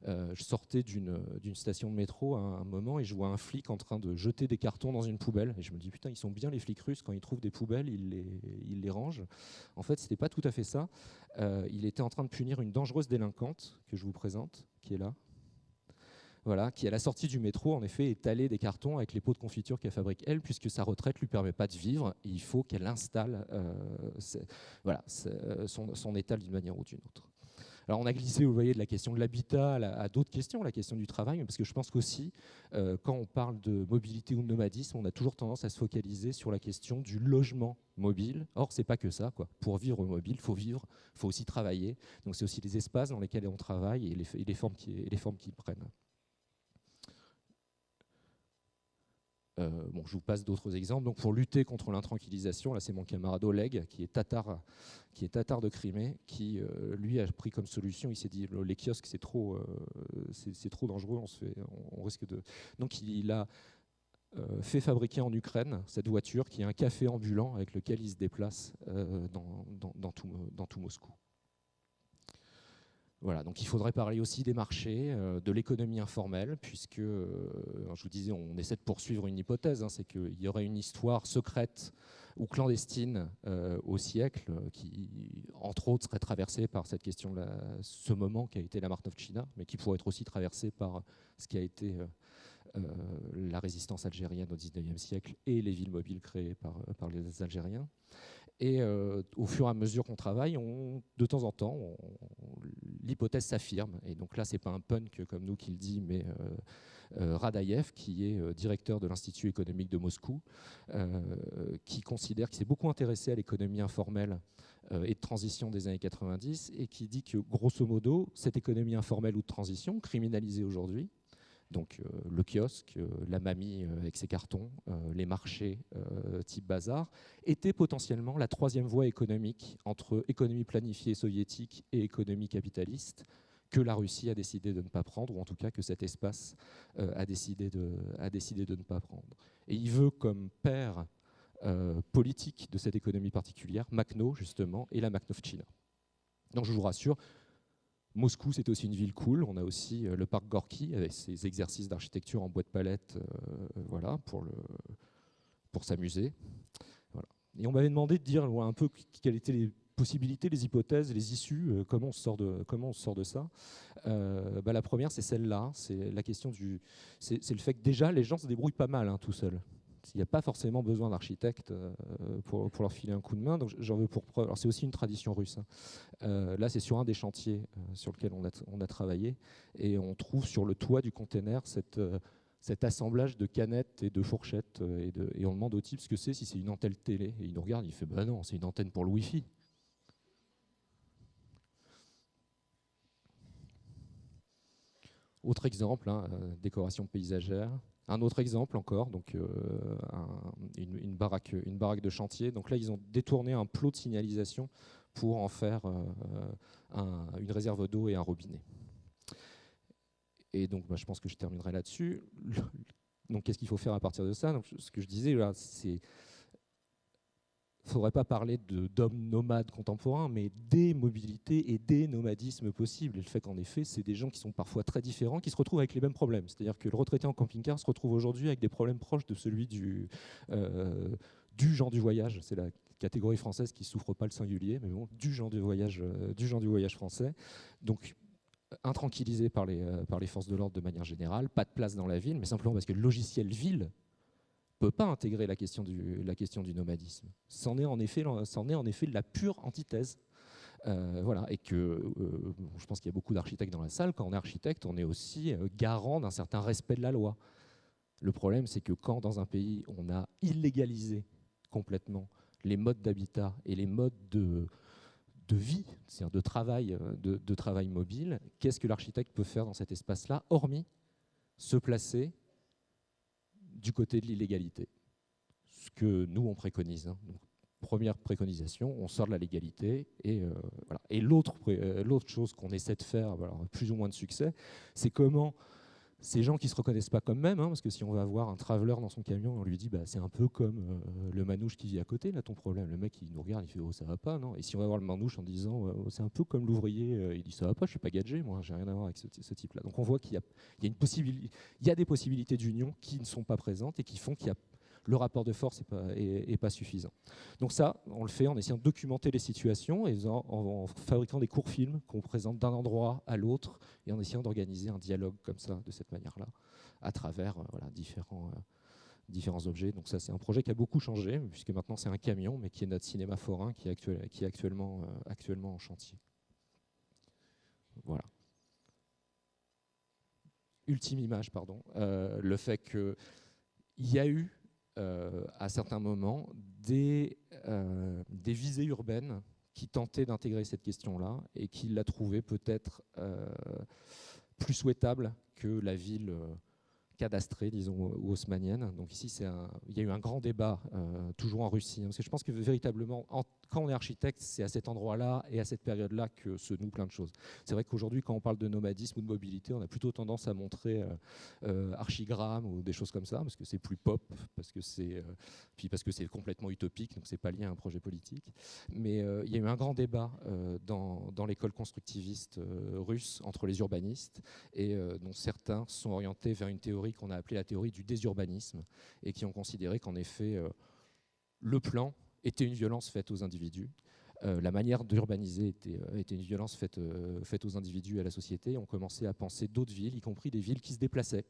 Je sortais d'une station de métro à un moment et je vois un flic en train de jeter des cartons dans une poubelle. Et je me dis, putain, ils sont bien les flics russes, quand ils trouvent des poubelles, ils les rangent. En fait, ce n'était pas tout à fait ça. Il était en train de punir une dangereuse délinquante que je vous présente, qui est là. Voilà, qui à la sortie du métro, en effet, étalait des cartons avec les pots de confiture qu'elle fabrique elle, puisque sa retraite ne lui permet pas de vivre. Et il faut qu'elle installe son étal d'une manière ou d'une autre. Alors on a glissé, vous voyez, de la question de l'habitat à d'autres questions, la question du travail, parce que je pense qu'aussi, quand on parle de mobilité ou de nomadisme, on a toujours tendance à se focaliser sur la question du logement mobile. Or, c'est pas que ça, quoi. Pour vivre mobile, il faut aussi travailler. Donc c'est aussi les espaces dans lesquels on travaille et les formes qu'ils prennent. Je vous passe d'autres exemples. Donc, pour lutter contre l'intranquillisation, là c'est mon camarade Oleg, qui est tatar de Crimée, qui lui a pris comme solution, il s'est dit les kiosques c'est trop dangereux, on risque de... Donc il a fait fabriquer en Ukraine cette voiture qui est un café ambulant avec lequel il se déplace dans tout Moscou. Voilà, donc il faudrait parler aussi des marchés, de l'économie informelle, puisque, je vous disais, on essaie de poursuivre une hypothèse, c'est qu'il y aurait une histoire secrète ou clandestine au siècle, qui, entre autres, serait traversée par cette question, ce moment qui a été la Martovtchina, mais qui pourrait être aussi traversée par ce qui a été la résistance algérienne au XIXe siècle et les villes mobiles créées par les Algériens. Et au fur et à mesure qu'on travaille, de temps en temps, l'hypothèse s'affirme. Et donc là, ce n'est pas un punk comme nous qui le dit, mais Radaïev, qui est directeur de l'Institut économique de Moscou, qui considère, qui s'est beaucoup intéressé à l'économie informelle et de transition des années 90, et qui dit que, grosso modo, cette économie informelle ou de transition, criminalisée aujourd'hui, donc le kiosque, la mamie avec ses cartons, les marchés type bazar, était potentiellement la troisième voie économique entre économie planifiée soviétique et économie capitaliste, que la Russie a décidé de ne pas prendre, ou en tout cas que cet espace a décidé de ne pas prendre. Et il veut comme père politique de cette économie particulière, Makhno justement, et la Makhnovtchina. Donc je vous rassure, Moscou, c'est aussi une ville cool. On a aussi le parc Gorky avec ses exercices d'architecture en bois de palette, voilà, pour s'amuser. Voilà. Et on m'avait demandé de dire un peu quelles étaient les possibilités, les hypothèses, les issues, comment on sort de ça. La première, c'est celle-là. C'est la question c'est le fait que déjà, les gens se débrouillent pas mal tout seuls. Il n'y a pas forcément besoin d'architectes pour leur filer un coup de main. Donc j'en veux pour preuve. Alors c'est aussi une tradition russe. Là, c'est sur un des chantiers sur lequel on a travaillé, et on trouve sur le toit du container cet assemblage de canettes et de fourchettes, et on demande au type ce que c'est, si c'est une antenne télé. Et il nous regarde, il fait bah non, c'est une antenne pour le Wi-Fi. Autre exemple, décoration paysagère. Un autre exemple encore, donc une baraque de chantier. Donc là, ils ont détourné un plot de signalisation pour en faire une réserve d'eau et un robinet. Et donc, je pense que je terminerai là-dessus. Donc, qu'est-ce qu'il faut faire à partir de ça? Donc, ce que je disais, là, c'est il ne faudrait pas parler d'hommes nomades contemporains, mais des mobilités et des nomadismes possibles. Et le fait qu'en effet, c'est des gens qui sont parfois très différents, qui se retrouvent avec les mêmes problèmes. C'est-à-dire que le retraité en camping-car se retrouve aujourd'hui avec des problèmes proches de celui du gens du voyage. C'est la catégorie française qui ne souffre pas le singulier, mais bon, du gens du voyage français. Donc, intranquillisé par les forces de l'ordre de manière générale, pas de place dans la ville, mais simplement parce que le logiciel ville ne peut pas intégrer la question du nomadisme. C'en est en effet de la pure antithèse. Voilà, et que je pense qu'il y a beaucoup d'architectes dans la salle. Quand on est architecte, on est aussi garant d'un certain respect de la loi. Le problème, c'est que quand dans un pays, on a illégalisé complètement les modes d'habitat et les modes de vie, c'est-à-dire de travail mobile, qu'est-ce que l'architecte peut faire dans cet espace-là, hormis se placer du côté de l'illégalité, ce que nous on préconise. Donc, première préconisation, on sort de la légalité, et voilà. Et l'autre chose qu'on essaie de faire, alors, plus ou moins de succès, c'est comment ces gens qui ne se reconnaissent pas comme même, parce que si on va avoir un traveler dans son camion, on lui dit c'est un peu comme le manouche qui vit à côté, là ton problème. Le mec il nous regarde, il fait ça va pas, non? Et si on va voir le manouche en disant c'est un peu comme l'ouvrier, il dit ça va pas, je suis pas gadget, moi j'ai rien à voir avec ce type-là. Donc on voit qu'il y a des possibilités d'union qui ne sont pas présentes et qui font qu'il y a le rapport de force n'est pas suffisant. Donc ça, on le fait en essayant de documenter les situations et en fabriquant des courts-films qu'on présente d'un endroit à l'autre et en essayant d'organiser un dialogue comme ça, de cette manière-là, à travers différents objets. Donc ça, c'est un projet qui a beaucoup changé, puisque maintenant c'est un camion, mais qui est notre cinéma forain, qui est actuellement en chantier. Voilà. Ultime image, pardon. Le fait qu'il y a eu à certains moments des visées urbaines qui tentaient d'intégrer cette question-là et qui la trouvaient peut-être plus souhaitable que la ville cadastrée, disons, ou haussmannienne. Donc ici, il y a eu un grand débat, toujours en Russie, parce que je pense que véritablement, quand on est architecte, c'est à cet endroit-là et à cette période-là que se nouent plein de choses. C'est vrai qu'aujourd'hui, quand on parle de nomadisme ou de mobilité, on a plutôt tendance à montrer archigramme ou des choses comme ça, parce que c'est plus pop, parce que c'est complètement utopique, donc c'est pas lié à un projet politique. Mais il y a eu un grand débat dans l'école constructiviste russe entre les urbanistes, et dont certains sont orientés vers une théorie qu'on a appelée la théorie du désurbanisme, et qui ont considéré qu'en effet, le plan était une violence faite aux individus, La manière d'urbaniser était une violence faite aux individus et à la société. On commençait à penser d'autres villes, y compris des villes qui se déplaçaient.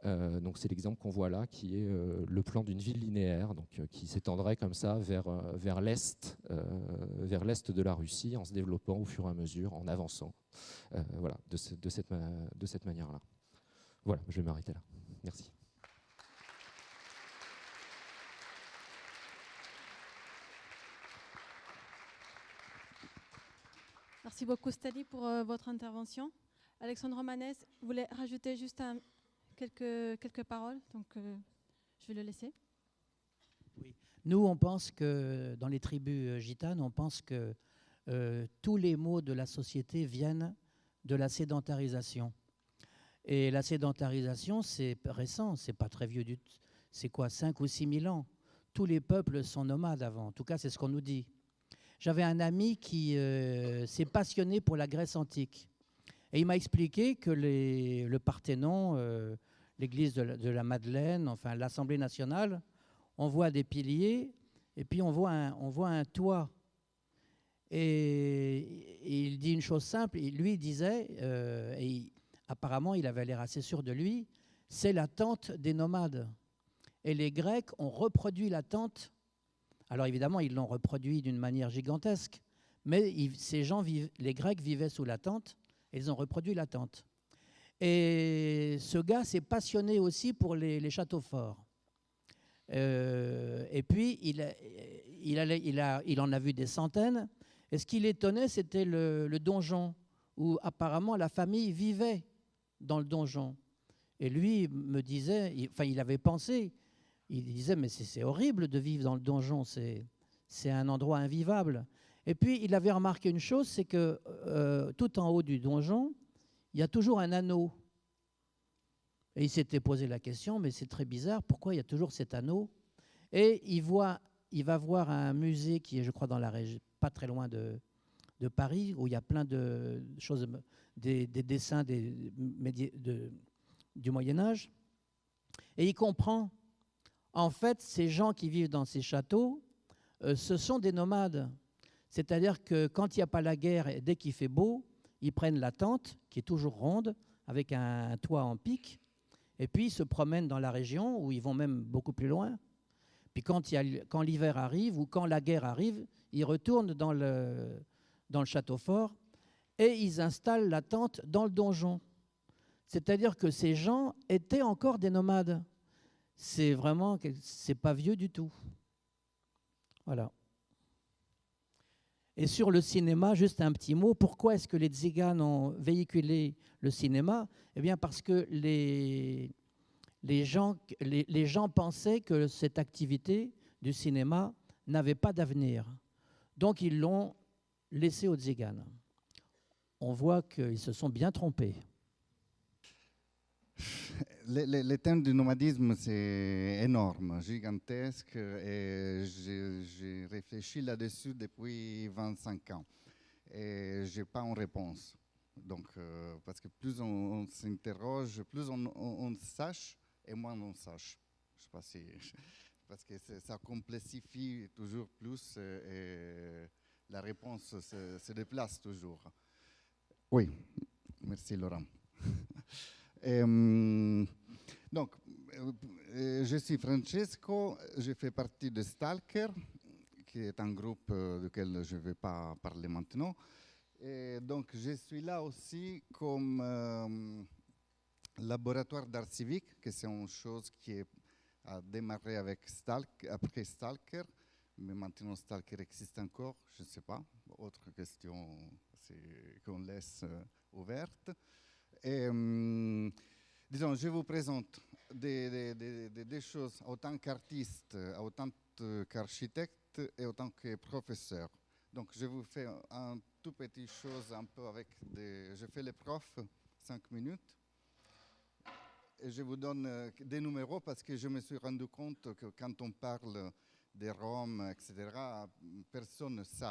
Donc c'est l'exemple qu'on voit là, qui est le plan d'une ville linéaire, donc, qui s'étendrait comme ça vers l'est de la Russie, en se développant au fur et à mesure, en avançant, voilà, de cette manière-là. Voilà, je vais m'arrêter là. Merci. Merci beaucoup, Stali, pour votre intervention. Alexandre Romanès voulait rajouter juste quelques paroles, donc je vais le laisser. Oui. Nous, on pense que, dans les tribus gitanes, on pense que tous les maux de la société viennent de la sédentarisation. Et la sédentarisation, c'est récent, c'est pas très vieux du tout. C'est quoi, 5 ou 6 000 ans? Tous les peuples sont nomades avant. En tout cas, c'est ce qu'on nous dit. J'avais un ami qui s'est passionné pour la Grèce antique. Et il m'a expliqué que le Parthénon, l'église de la Madeleine, enfin l'Assemblée nationale, on voit des piliers et puis on voit un toit. Et il dit une chose simple, lui il disait, apparemment il avait l'air assez sûr de lui, c'est la tente des nomades. Et les Grecs ont reproduit la tente. Alors évidemment, ils l'ont reproduit d'une manière gigantesque, mais les Grecs vivaient sous la tente, et ils ont reproduit la tente. Et ce gars s'est passionné aussi pour les châteaux forts. Et puis, il en a vu des centaines. Et ce qui l'étonnait, c'était le donjon, où apparemment la famille vivait dans le donjon. Et lui me disait, il avait pensé, il disait, mais c'est horrible de vivre dans le donjon, c'est un endroit invivable. Et puis, il avait remarqué une chose, c'est que tout en haut du donjon, il y a toujours un anneau. Et il s'était posé la question, mais c'est très bizarre, pourquoi il y a toujours cet anneau? Et il va voir un musée qui est, je crois, dans la région, pas très loin de Paris, où il y a plein de choses, des dessins du Moyen-Âge. Et il comprend. En fait, ces gens qui vivent dans ces châteaux, ce sont des nomades. C'est-à-dire que quand il n'y a pas la guerre, et dès qu'il fait beau, ils prennent la tente, qui est toujours ronde, avec un toit en pic, et puis ils se promènent dans la région, où ils vont même beaucoup plus loin. Puis quand l'hiver arrive, ou quand la guerre arrive, ils retournent dans le château fort, et ils installent la tente dans le donjon. C'est-à-dire que ces gens étaient encore des nomades. C'est pas vieux du tout. Voilà. Et sur le cinéma, juste un petit mot. Pourquoi est-ce que les Tziganes ont véhiculé le cinéma? Eh bien, parce que les gens pensaient que cette activité du cinéma n'avait pas d'avenir. Donc, ils l'ont laissé aux Tziganes. On voit qu'ils se sont bien trompés. Le thème du nomadisme, c'est énorme, gigantesque, et j'ai réfléchi là-dessus depuis 25 ans. Et je n'ai pas une réponse. Donc, parce que plus on s'interroge, plus on sache, et moins on sache. Je sais pas si... Parce que ça complexifie toujours plus, et la réponse se déplace toujours. Oui, merci Laurent. Donc, je suis Francesco, je fais partie de Stalker, qui est un groupe duquel je ne vais pas parler maintenant. Et donc, je suis là aussi comme laboratoire d'art civique, que c'est une chose qui a démarré après Stalker, mais maintenant Stalker existe encore, je ne sais pas. Autre question qu'on laisse ouverte. Et, disons, je vous présente des choses autant qu'artiste, autant qu'architecte et autant que professeur. Donc, je vous fais un tout petit chose un peu avec je fais les profs, 5 minutes. Et je vous donne des numéros parce que je me suis rendu compte que quand on parle des Roms, etc., personne ne sait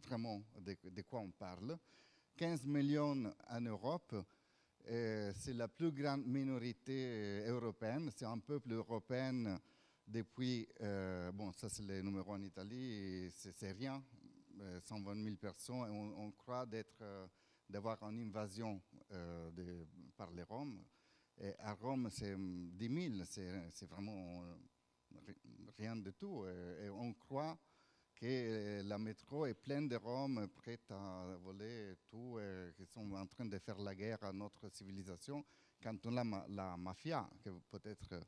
vraiment de quoi on parle. 15 millions en Europe, c'est la plus grande minorité européenne, c'est un peuple européen depuis, bon ça c'est les numéros en Italie, c'est rien, 120 000 personnes, et on croit d'avoir une invasion par les Roms. Et à Rome, c'est 10 000, c'est vraiment rien de tout. Et on croit que la métro est pleine de Roms prêts à voler tout, et qui sont en train de faire la guerre à notre civilisation. Quand on a la mafia, que peut-être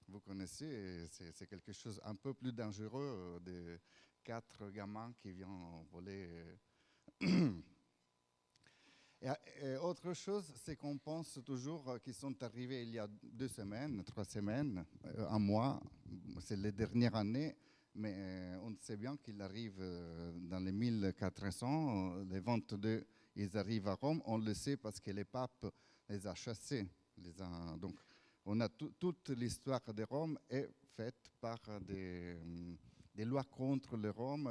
vous connaissez, c'est quelque chose un peu plus dangereux, de 4 gamins qui viennent voler. Et autre chose, c'est qu'on pense toujours qu'ils sont arrivés il y a 2 semaines, 3 semaines, un mois, c'est les dernières années, mais on sait bien qu'ils arrivent dans les 1400, les 22, ils arrivent à Rome, on le sait parce que les papes les a chassés. Donc, on a toute l'histoire de Rome est faite par des lois contre les Roms,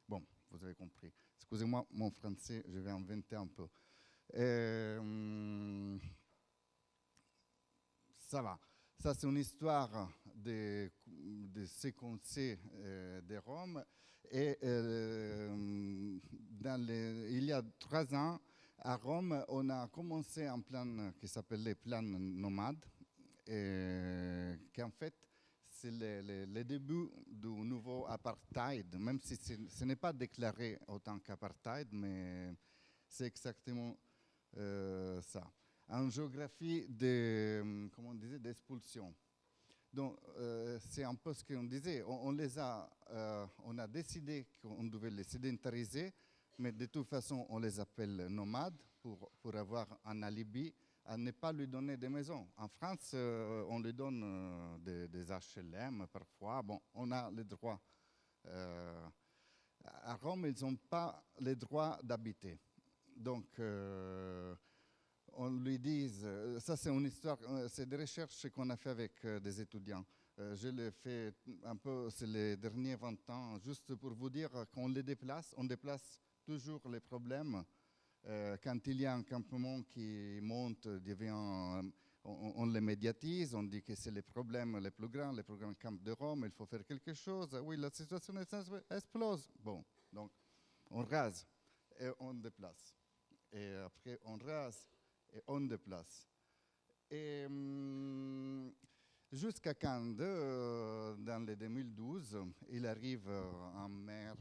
bon, vous avez compris. Excusez-moi, mon français, je vais inventer un peu. Ça va. Ça, c'est une histoire de ce qu'on sait de Rome. Et il y a 3 ans, à Rome, on a commencé un plan qui s'appelait plan nomade, qui en fait, c'est le début du nouveau apartheid, même si ce n'est pas déclaré autant qu'apartheid, mais c'est exactement ça. En géographie comment on disait, d'expulsion. Donc, c'est un peu ce qu'on disait. On a décidé qu'on devait les sédentariser, mais de toute façon, on les appelle nomades pour avoir un alibi à ne pas lui donner des maisons. En France, on lui donne des HLM parfois. Bon, on a le droit. À Rome, ils n'ont pas le droit d'habiter. Donc, on lui dit, ça c'est une histoire, c'est des recherches qu'on a fait avec des étudiants. Je l'ai fait un peu ces les derniers 20 ans, juste pour vous dire qu'on les déplace, on déplace toujours les problèmes. Quand il y a un campement qui monte, on les médiatise, on dit que c'est les problèmes les plus grands camps de Rome, il faut faire quelque chose. Oui, la situation explose. Bon, donc on rase et on déplace. Et après, on rase et on déplace. Et jusqu'à quand, dans le 2012, il arrive un maire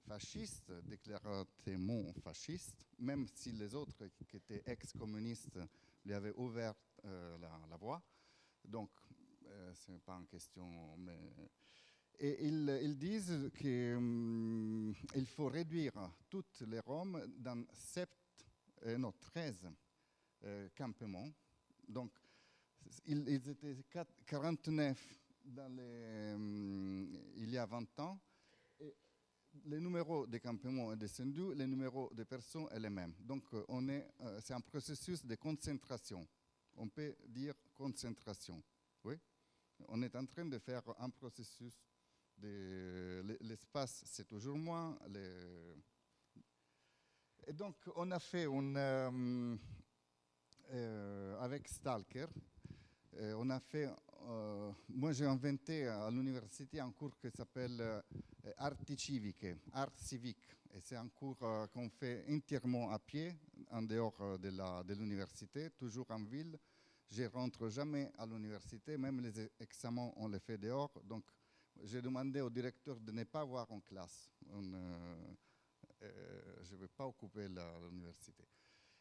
fasciste, déclarativement fasciste, même si les autres qui étaient ex-communistes lui avaient ouvert la voie. Donc, ce n'est pas en question. Et ils disent qu'il faut réduire toutes les Roms dans 13 campements. Donc, ils étaient 49 il y a 20 ans. Et le numéro des campements est descendu, le numéro de personnes est le même. Donc, c'est un processus de concentration. On peut dire concentration. Oui? On est en train de faire un processus. L'espace, c'est toujours moins. Et donc, on a fait avec Stalker, on a fait, moi j'ai inventé à l'université un cours qui s'appelle Arti Civiche, Art civique. Et c'est un cours qu'on fait entièrement à pied, en dehors de l'université, toujours en ville. Je ne rentre jamais à l'université, même les examens, on les fait dehors. Donc, j'ai demandé au directeur de ne pas avoir en classe. Je ne vais pas occuper l'université.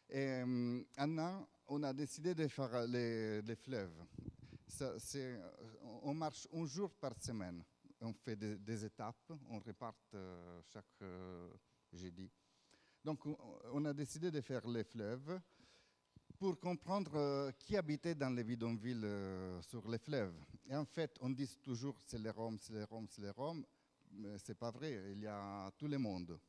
Et maintenant, on a décidé de faire les fleuves. On marche un jour par semaine. On fait des étapes, on réparte chaque jeudi. Donc, on a décidé de faire les fleuves pour comprendre qui habitait dans les bidonvilles sur les fleuves. Et en fait, on dit toujours c'est les Roms, c'est les Roms, c'est les Roms. Mais ce n'est pas vrai, il y a tout le monde.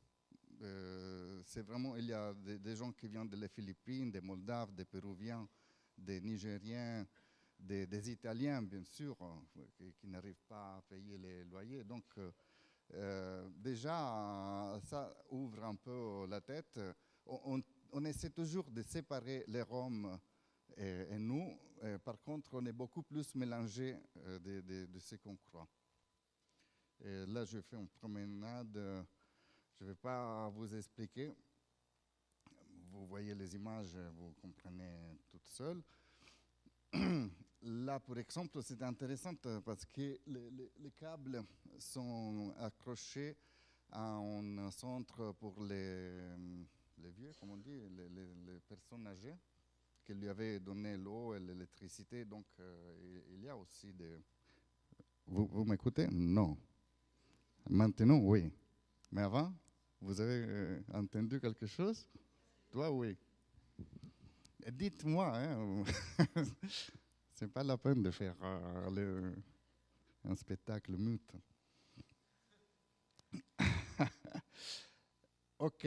C'est vraiment, il y a des gens qui viennent des Philippines, des Moldaves, des Péruviens, des Nigériens, des Italiens, bien sûr, qui n'arrivent pas à payer les loyers. Donc, déjà, ça ouvre un peu la tête. On essaie toujours de séparer les Roms et nous. Par contre, on est beaucoup plus mélangés de ce qu'on croit. Et là, je fais une promenade. Je ne vais pas vous expliquer. Vous voyez les images, vous comprenez toute seule. Là, par exemple, c'est intéressant parce que les câbles sont accrochés à un centre pour les vieux, comme on dit, les personnes âgées, qui lui avaient donné l'eau et l'électricité. Donc, il y a aussi des... Vous m'écoutez? Non. Maintenant, oui. Mais avant, vous avez entendu quelque chose? Toi, oui. Dites-moi, hein, c'est pas la peine de faire un spectacle mute. Ok.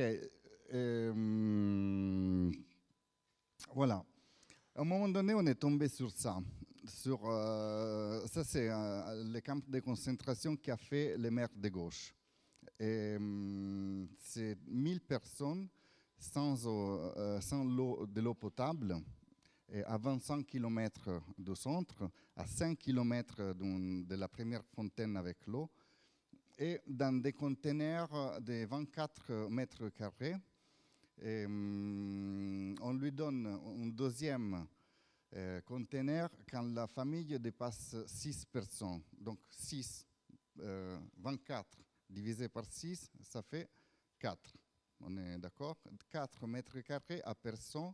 Voilà. À un moment donné, on est tombé sur ça. Ça, c'est le camp de concentration qu'a fait les maires de gauche. C'est 1000 personnes sans de l'eau potable, et à 25 km du centre, à 5 km de la première fontaine avec l'eau, et dans des conteneurs de 24 mètres carrés. On lui donne un deuxième conteneur quand la famille dépasse 6 personnes. Donc 24 divisé par 6, ça fait 4. On est d'accord? 4 mètres carrés à personne.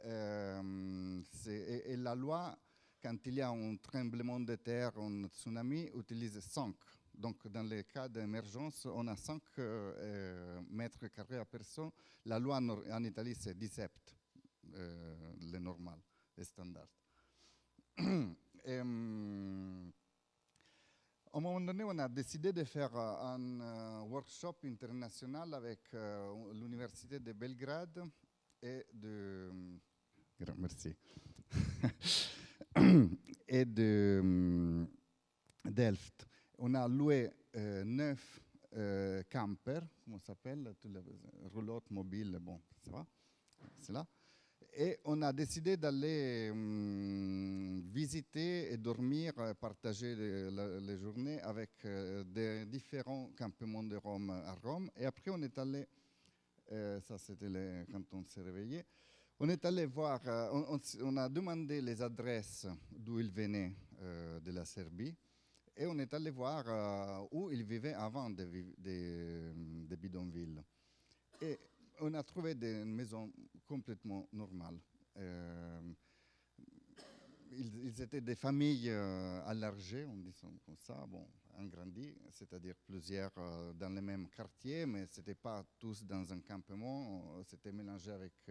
Et la loi, quand il y a un tremblement de terre, un tsunami, utilise 5. Donc, dans les cas d'émergence, on a 5 mètres carrés à personne. La loi en Italie, c'est 17, le normal, le standard. À un moment donné, on a décidé de faire un workshop international avec l'Université de Belgrade et de... Merci. et de Delft. On a loué 9 campers, comment ça s'appelle, roulottes mobiles, bon, ça va, c'est là. Et on a décidé d'aller visiter et dormir, partager les journées avec des différents campements de Rome à Rome. Et après, on est allé, ça c'était quand on s'est réveillé, on est allé voir, on a demandé les adresses d'où ils venaient de la Serbie. Et on est allé voir où ils vivaient avant des bidonvilles. Et on a trouvé des maisons complètement normales. Ils étaient des familles élargies, on dit comme ça, bon, agrandies, c'est-à-dire plusieurs dans les mêmes quartiers, mais ce n'était pas tous dans un campement, c'était mélangé avec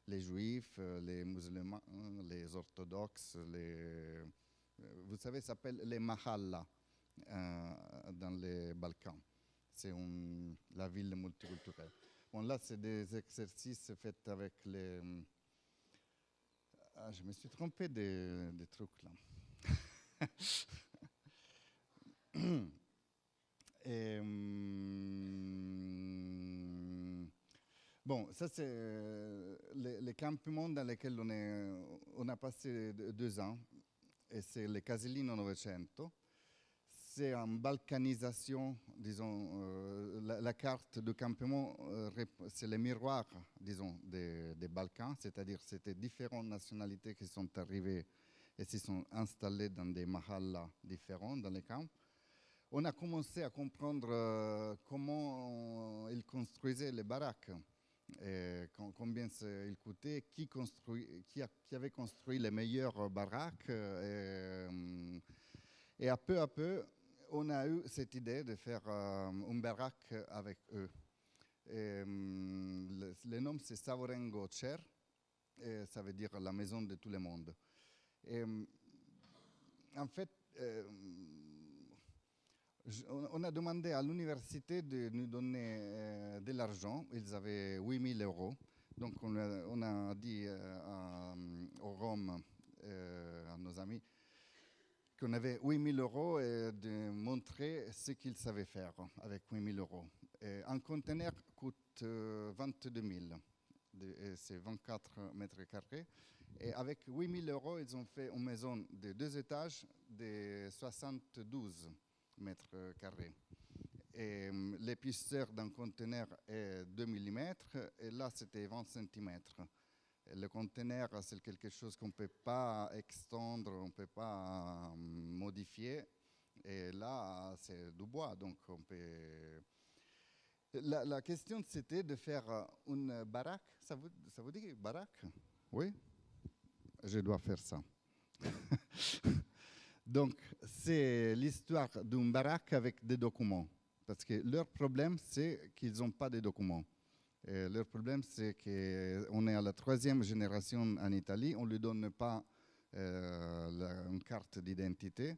les juifs, les musulmans, les orthodoxes, vous savez, ça s'appelle les mahallas dans les Balkans. C'est la ville multiculturelle. Bon, là, c'est des exercices faits avec les... Ah, je me suis trompé des trucs, là. Bon, ça, c'est les campements dans lesquels on a passé 2 ans. Et c'est le Casilino 900. C'est en balkanisation, disons, la carte de campement, c'est le miroir, disons, des Balkans, c'est-à-dire c'était différentes nationalités qui sont arrivées et se sont installées dans des mahallas différents dans les camps. On a commencé à comprendre comment ils construisaient les baraques, et combien ils coûtaient, qui avait construit les meilleures baraques. Et à peu, on a eu cette idée de faire une baraque avec eux. Le nom, c'est Savorengo Cer, et ça veut dire la maison de tout le monde. Et, en fait, on a demandé à l'université de nous donner de l'argent. Ils avaient 8 000 €. Donc, on a dit au Rome, à nos amis, qu'on avait 8 000 € et de montrer ce qu'ils savaient faire avec 8 000 €. Et un conteneur coûte 22 000. C'est 24 mètres carrés. Et avec 8 000 €, ils ont fait une maison de 2 étages de 72 mètres carrés. Et l'épaisseur d'un conteneur est 2 mm, et là, c'était 20 cm. Le conteneur, c'est quelque chose qu'on ne peut pas extendre, on ne peut pas modifier. Et là, c'est du bois, donc on peut... La question, c'était de faire une baraque. Ça vous dit baraque? Oui? Je dois faire ça. Donc, c'est l'histoire d'une baraque avec des documents. Parce que leur problème, c'est qu'ils n'ont pas de documents. Et leur problème, c'est qu'on est à la 3e génération en Italie. On ne lui donne pas une carte d'identité.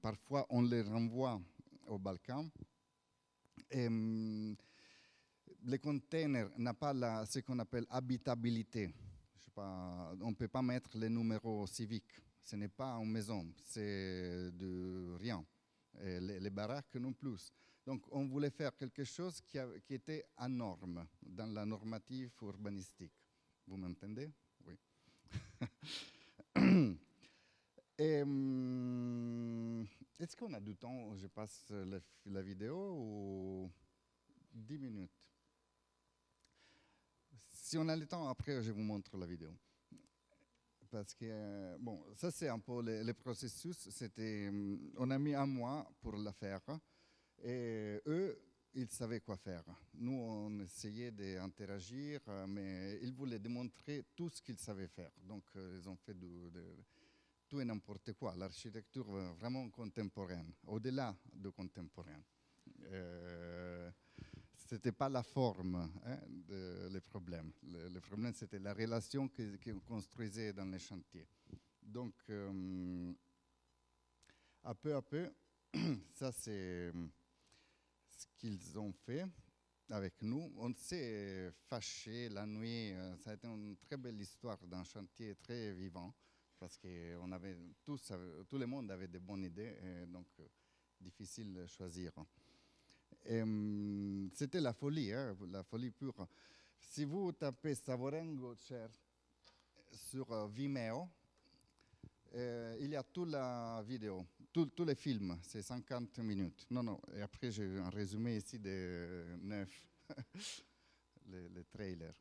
Parfois, on les renvoie aux Balkans. Et, les containers n'ont pas ce qu'on appelle habitabilité. Je sais pas, on ne peut pas mettre les numéros civiques. Ce n'est pas une maison, c'est de rien. Et les baraques non plus. Donc, on voulait faire quelque chose qui était à norme, dans la normative urbanistique. Vous m'entendez? Oui. Est-ce qu'on a du temps? Je passe la vidéo ou 10 minutes? Si on a le temps, après, je vous montre la vidéo. Parce que, bon, ça c'est un peu le processus. On a mis un mois pour la faire. Et eux, ils savaient quoi faire. Nous, on essayait d'interagir, mais ils voulaient démontrer tout ce qu'ils savaient faire. Donc, ils ont fait tout et n'importe quoi. L'architecture vraiment contemporaine, au-delà de contemporaine. Ce n'était pas la forme, le problème. Le problème, c'était la relation qu'on construisait dans les chantiers. Donc, à peu, ça c'est ce qu'ils ont fait avec nous. On s'est fâché la nuit. Ça a été une très belle histoire d'un chantier très vivant, parce que tout le monde avait de bonnes idées, et donc difficile de choisir. C'était la folie pure. Si vous tapez Savorengo Chair sur Vimeo, il y a toute la vidéo, tous les films, c'est 50 minutes. Non, et après j'ai un résumé ici de 9, les trailers.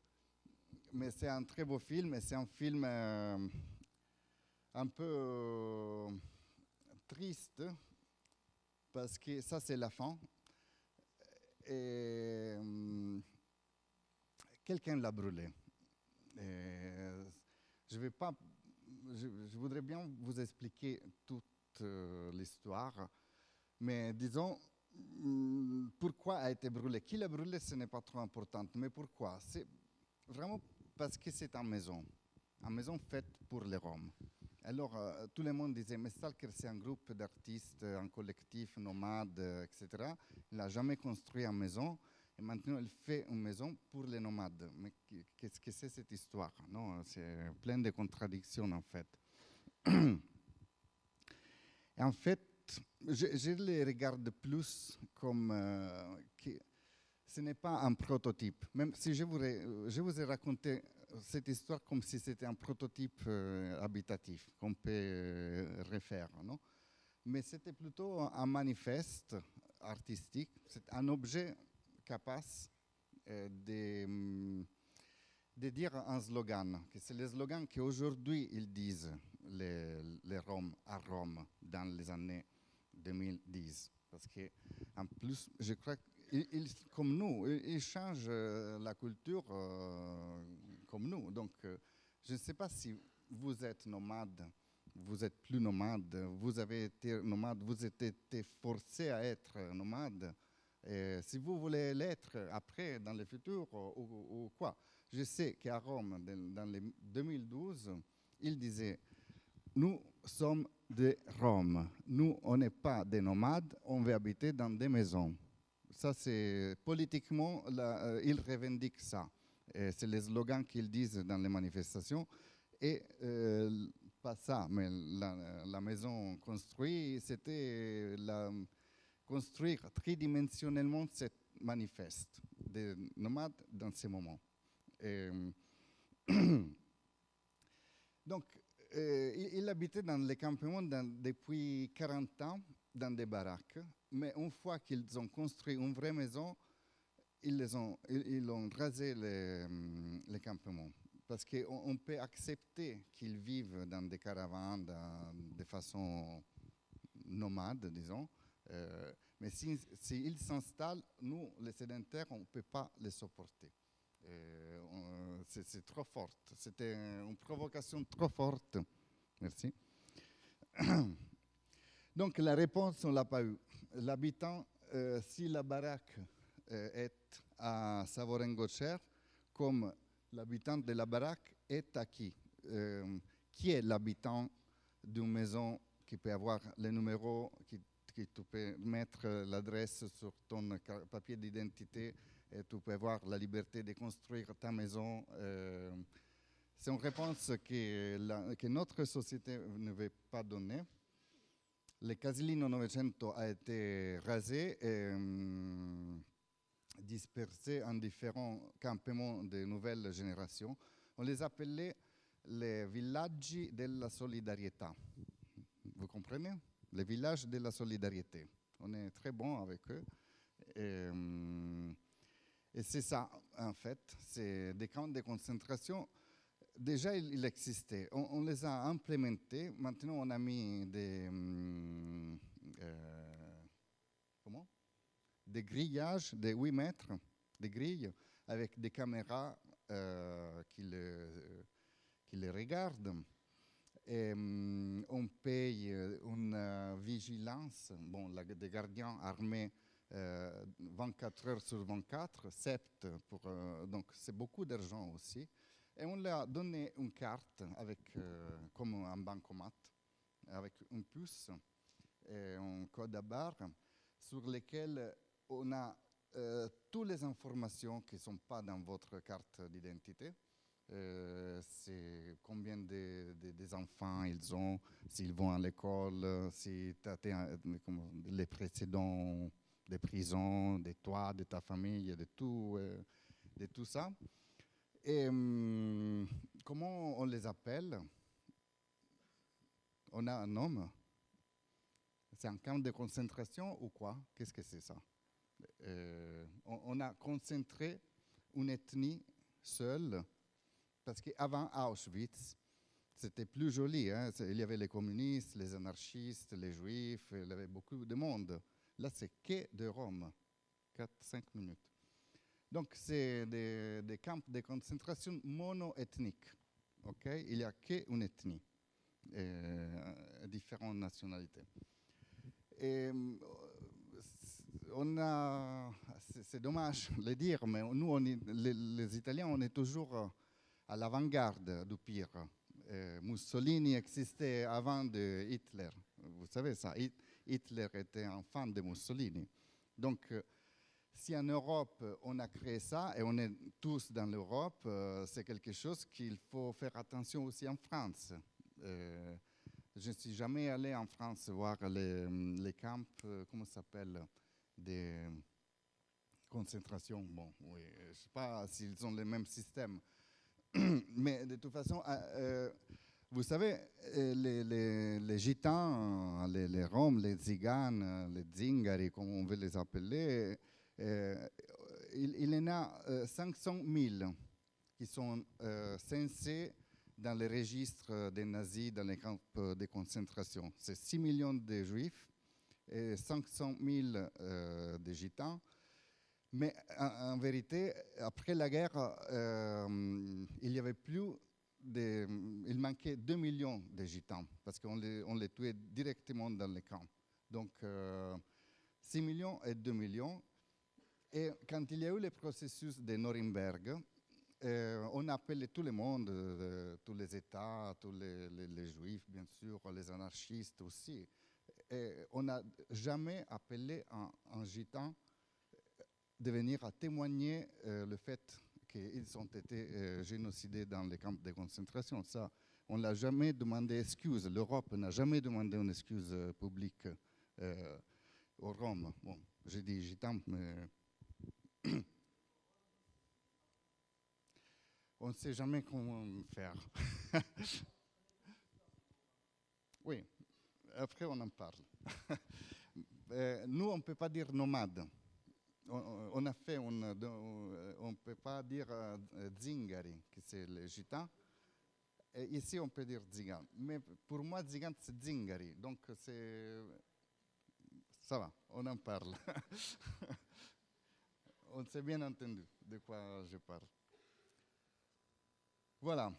Mais c'est un très beau film, et c'est un film un peu triste, parce que ça c'est la fin. Et quelqu'un l'a brûlé. Je voudrais bien vous expliquer toute l'histoire, mais disons, pourquoi a été brûlé? Qui l'a brûlé, ce n'est pas trop important, mais pourquoi? C'est vraiment parce que c'est une maison faite pour les Roms. Alors, tout le monde disait, mais Stalker, c'est un groupe d'artistes, un collectif nomade, etc. Il n'a jamais construit une maison, et maintenant il fait une maison pour les nomades. Mais qu'est-ce que c'est cette histoire? Non, c'est plein de contradictions, en fait. Et en fait, je les regarde plus comme que ce n'est pas un prototype. Même si je vous ai raconté cette histoire comme si c'était un prototype habitatif qu'on peut refaire, non? Mais c'était plutôt un manifeste artistique, c'est un objet capable de dire un slogan, que c'est le slogan qu'aujourd'hui ils disent les Roms à Rome dans les années 2010. Parce qu'en plus, je crois qu'ils, comme nous, ils changent la culture comme nous. Donc, je ne sais pas si vous êtes nomade, vous êtes plus nomade, vous avez été nomade, vous êtes été forcé à être nomade. Et si vous voulez l'être après, dans le futur, ou quoi. Je sais qu'à Rome, dans les 2012, ils disaient « Nous sommes des Roms. Nous, on n'est pas des nomades, on veut habiter dans des maisons. » Ça, c'est politiquement, ils revendiquent ça. C'est les slogans qu'ils disent dans les manifestations. Et pas ça, mais la maison construite, c'était construire tridimensionnellement cette manifeste des nomades dans ces moments. Donc, il habitait dans les campements depuis 40 ans. dans des baraques, mais une fois qu'ils ont construit une vraie maison, ils ont rasé les campements. Parce qu'on peut accepter qu'ils vivent dans des caravanes de façon nomade, disons, mais s'ils s'installent, nous, les sédentaires, on ne peut pas les supporter. C'est trop fort. C'était une provocation trop forte. Merci. Donc la réponse, on ne l'a pas eue. L'habitant, si la baraque est à Savorengo-Cher, comme l'habitant de la baraque est à qui? Qui est l'habitant d'une maison qui peut avoir les numéros, qui tu peux mettre l'adresse sur ton papier d'identité et tu peux avoir la liberté de construire ta maison. C'est une réponse que notre société ne veut pas donner. Le Casilino 900 a été rasé et dispersé en différents campements de nouvelles générations. On les appelait les villaggi della solidarietà. Vous comprenez? Les villages de la solidarité. On est très bon avec eux. Et c'est ça, en fait. C'est des camps de concentration. Déjà, il existait. On les a implémentés. Maintenant, on a mis des grillages de 8 mètres, des grilles, avec des caméras qui les regardent. Et, on paye une vigilance, des gardiens armés 24 heures sur 24, 7 donc c'est beaucoup d'argent aussi. Et on leur a donné une carte comme un bancomat, avec une puce et un code à barre sur lequel on a toutes les informations qui ne sont pas dans votre carte d'identité. C'est combien des enfants ils ont, s'ils vont à l'école, si tu as les précédents des prisons, de toi, de ta famille, de tout ça. Et comment on les appelle? On a un nom. C'est un camp de concentration ou quoi? Qu'est-ce que c'est ça? On a concentré une ethnie seule, parce qu'avant Auschwitz, c'était plus joli. Hein? Il y avait les communistes, les anarchistes, les juifs, il y avait beaucoup de monde. Là, c'est que de Rome, 4-5 minutes. Donc, c'est des camps de concentration mono-ethniques. Okay? Il n'y a qu'une ethnie, différentes nationalités. Et c'est dommage de le dire, mais nous, les Italiens, on est toujours à l'avant-garde du pire. Mussolini existait avant de Hitler. Vous savez ça, Hitler était un fan de Mussolini. Donc, si en Europe, on a créé ça, et on est tous dans l'Europe, c'est quelque chose qu'il faut faire attention aussi en France. Je ne suis jamais allé en France voir les camps, comment ça s'appelle, des concentrations. Bon, oui, je ne sais pas s'ils ont le même système. Mais de toute façon, vous savez, les gitans, les roms, les tziganes, les zingari, comme on veut les appeler, il y en a 500 000 qui sont censés dans les registres des nazis dans les camps de concentration. C'est 6 millions de juifs et 500 000 de gitans. Mais en vérité, après la guerre, il y avait il manquait 2 millions de gitans parce qu'on les tuait directement dans les camps. Donc 6 millions et 2 millions. Et quand il y a eu le processus de Nuremberg, on a appelé tout le monde, tous les États, tous les juifs, bien sûr, les anarchistes aussi. Et on n'a jamais appelé un gitan de venir à témoigner le fait qu'ils ont été génocidés dans les camps de concentration. Ça, on n'a jamais demandé excuse. L'Europe n'a jamais demandé une excuse publique aux Roms. Bon, j'ai dit gitan, mais on ne sait jamais comment faire. Oui, après on en parle. nous, on ne peut pas dire nomade. On a fait, on ne peut pas dire zingari, qui c'est le gitan. Et ici, on peut dire zigan. Mais pour moi, zigan, c'est zingari. Donc, ça va, on en parle. On s'est bien entendu de quoi je parle. Voilà.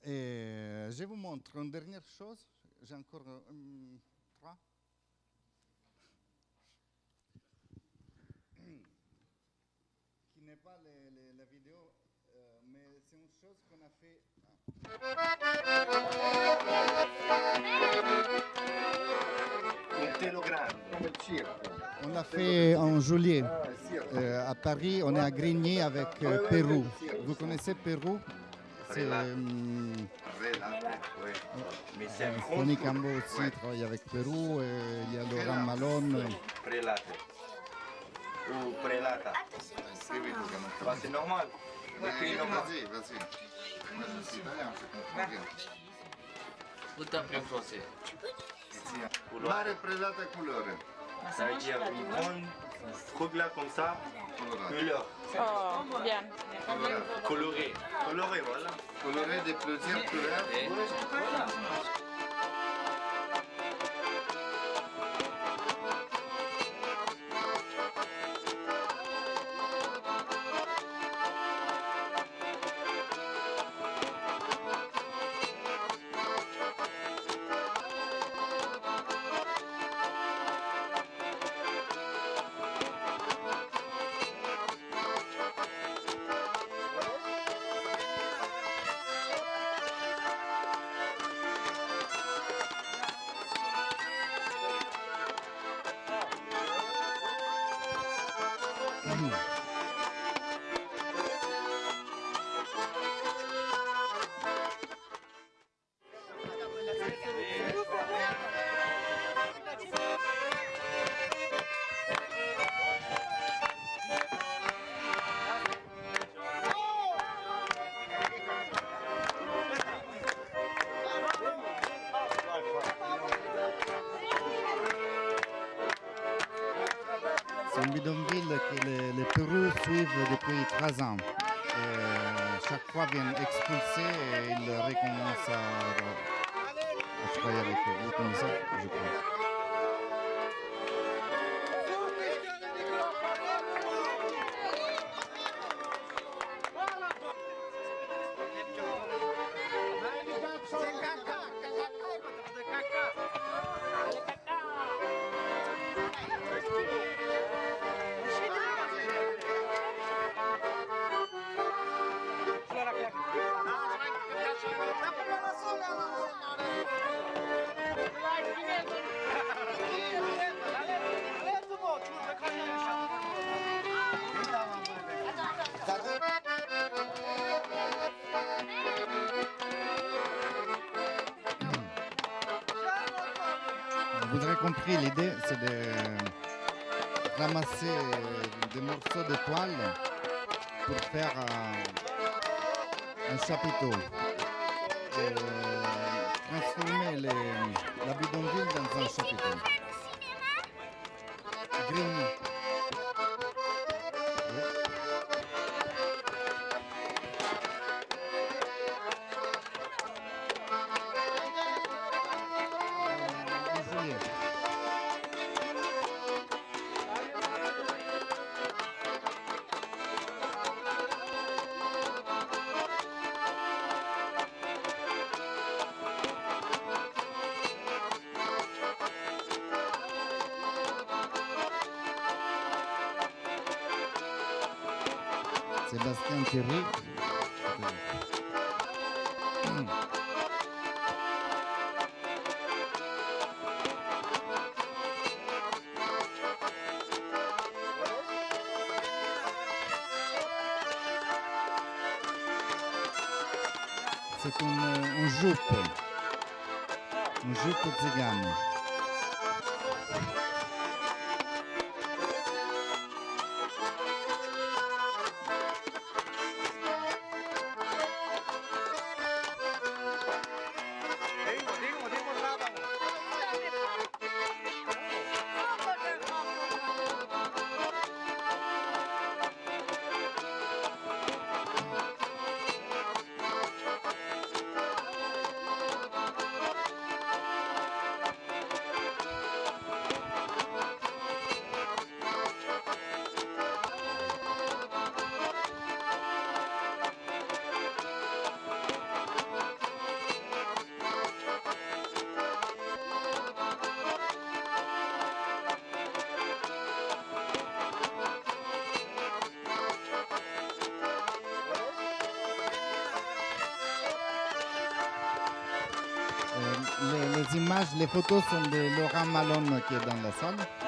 Et je vous montre une dernière chose. J'ai encore 3. Qui n'est pas la vidéo, mais c'est une chose qu'on a fait. On l'a fait en juillet à Paris. On est à Grigny avec Pérou. Vous connaissez Pérou? C'est Tony Cambo aussi travaille avec Pérou. Il y a Laurent Malone. Ou prelata. C'est normal. Vas-y. Moi, je suis italien, je comprends bien. Où t'as pris en français? Mare prelata couleur. Ça veut dire une grande truc là comme ça, couleur. Oh, bien. Coloré. Coloré, voilà. Coloré de plusieurs couleurs. Voilà. C'est un bidonville que les Pérou suivent depuis 3 ans. Et chaque fois, viennent expulser et ils recommencent à travailler avec eux. Vous connaissez, je crois. Vous aurez compris, l'idée c'est de ramasser des morceaux de toile pour faire un chapiteau. Et transformer la bidonville dans un chapiteau. Grigny. Sébastien Thierry. C'est une jupe tzigane. les images, les photos sont de Laurent Malone qui est dans la salle.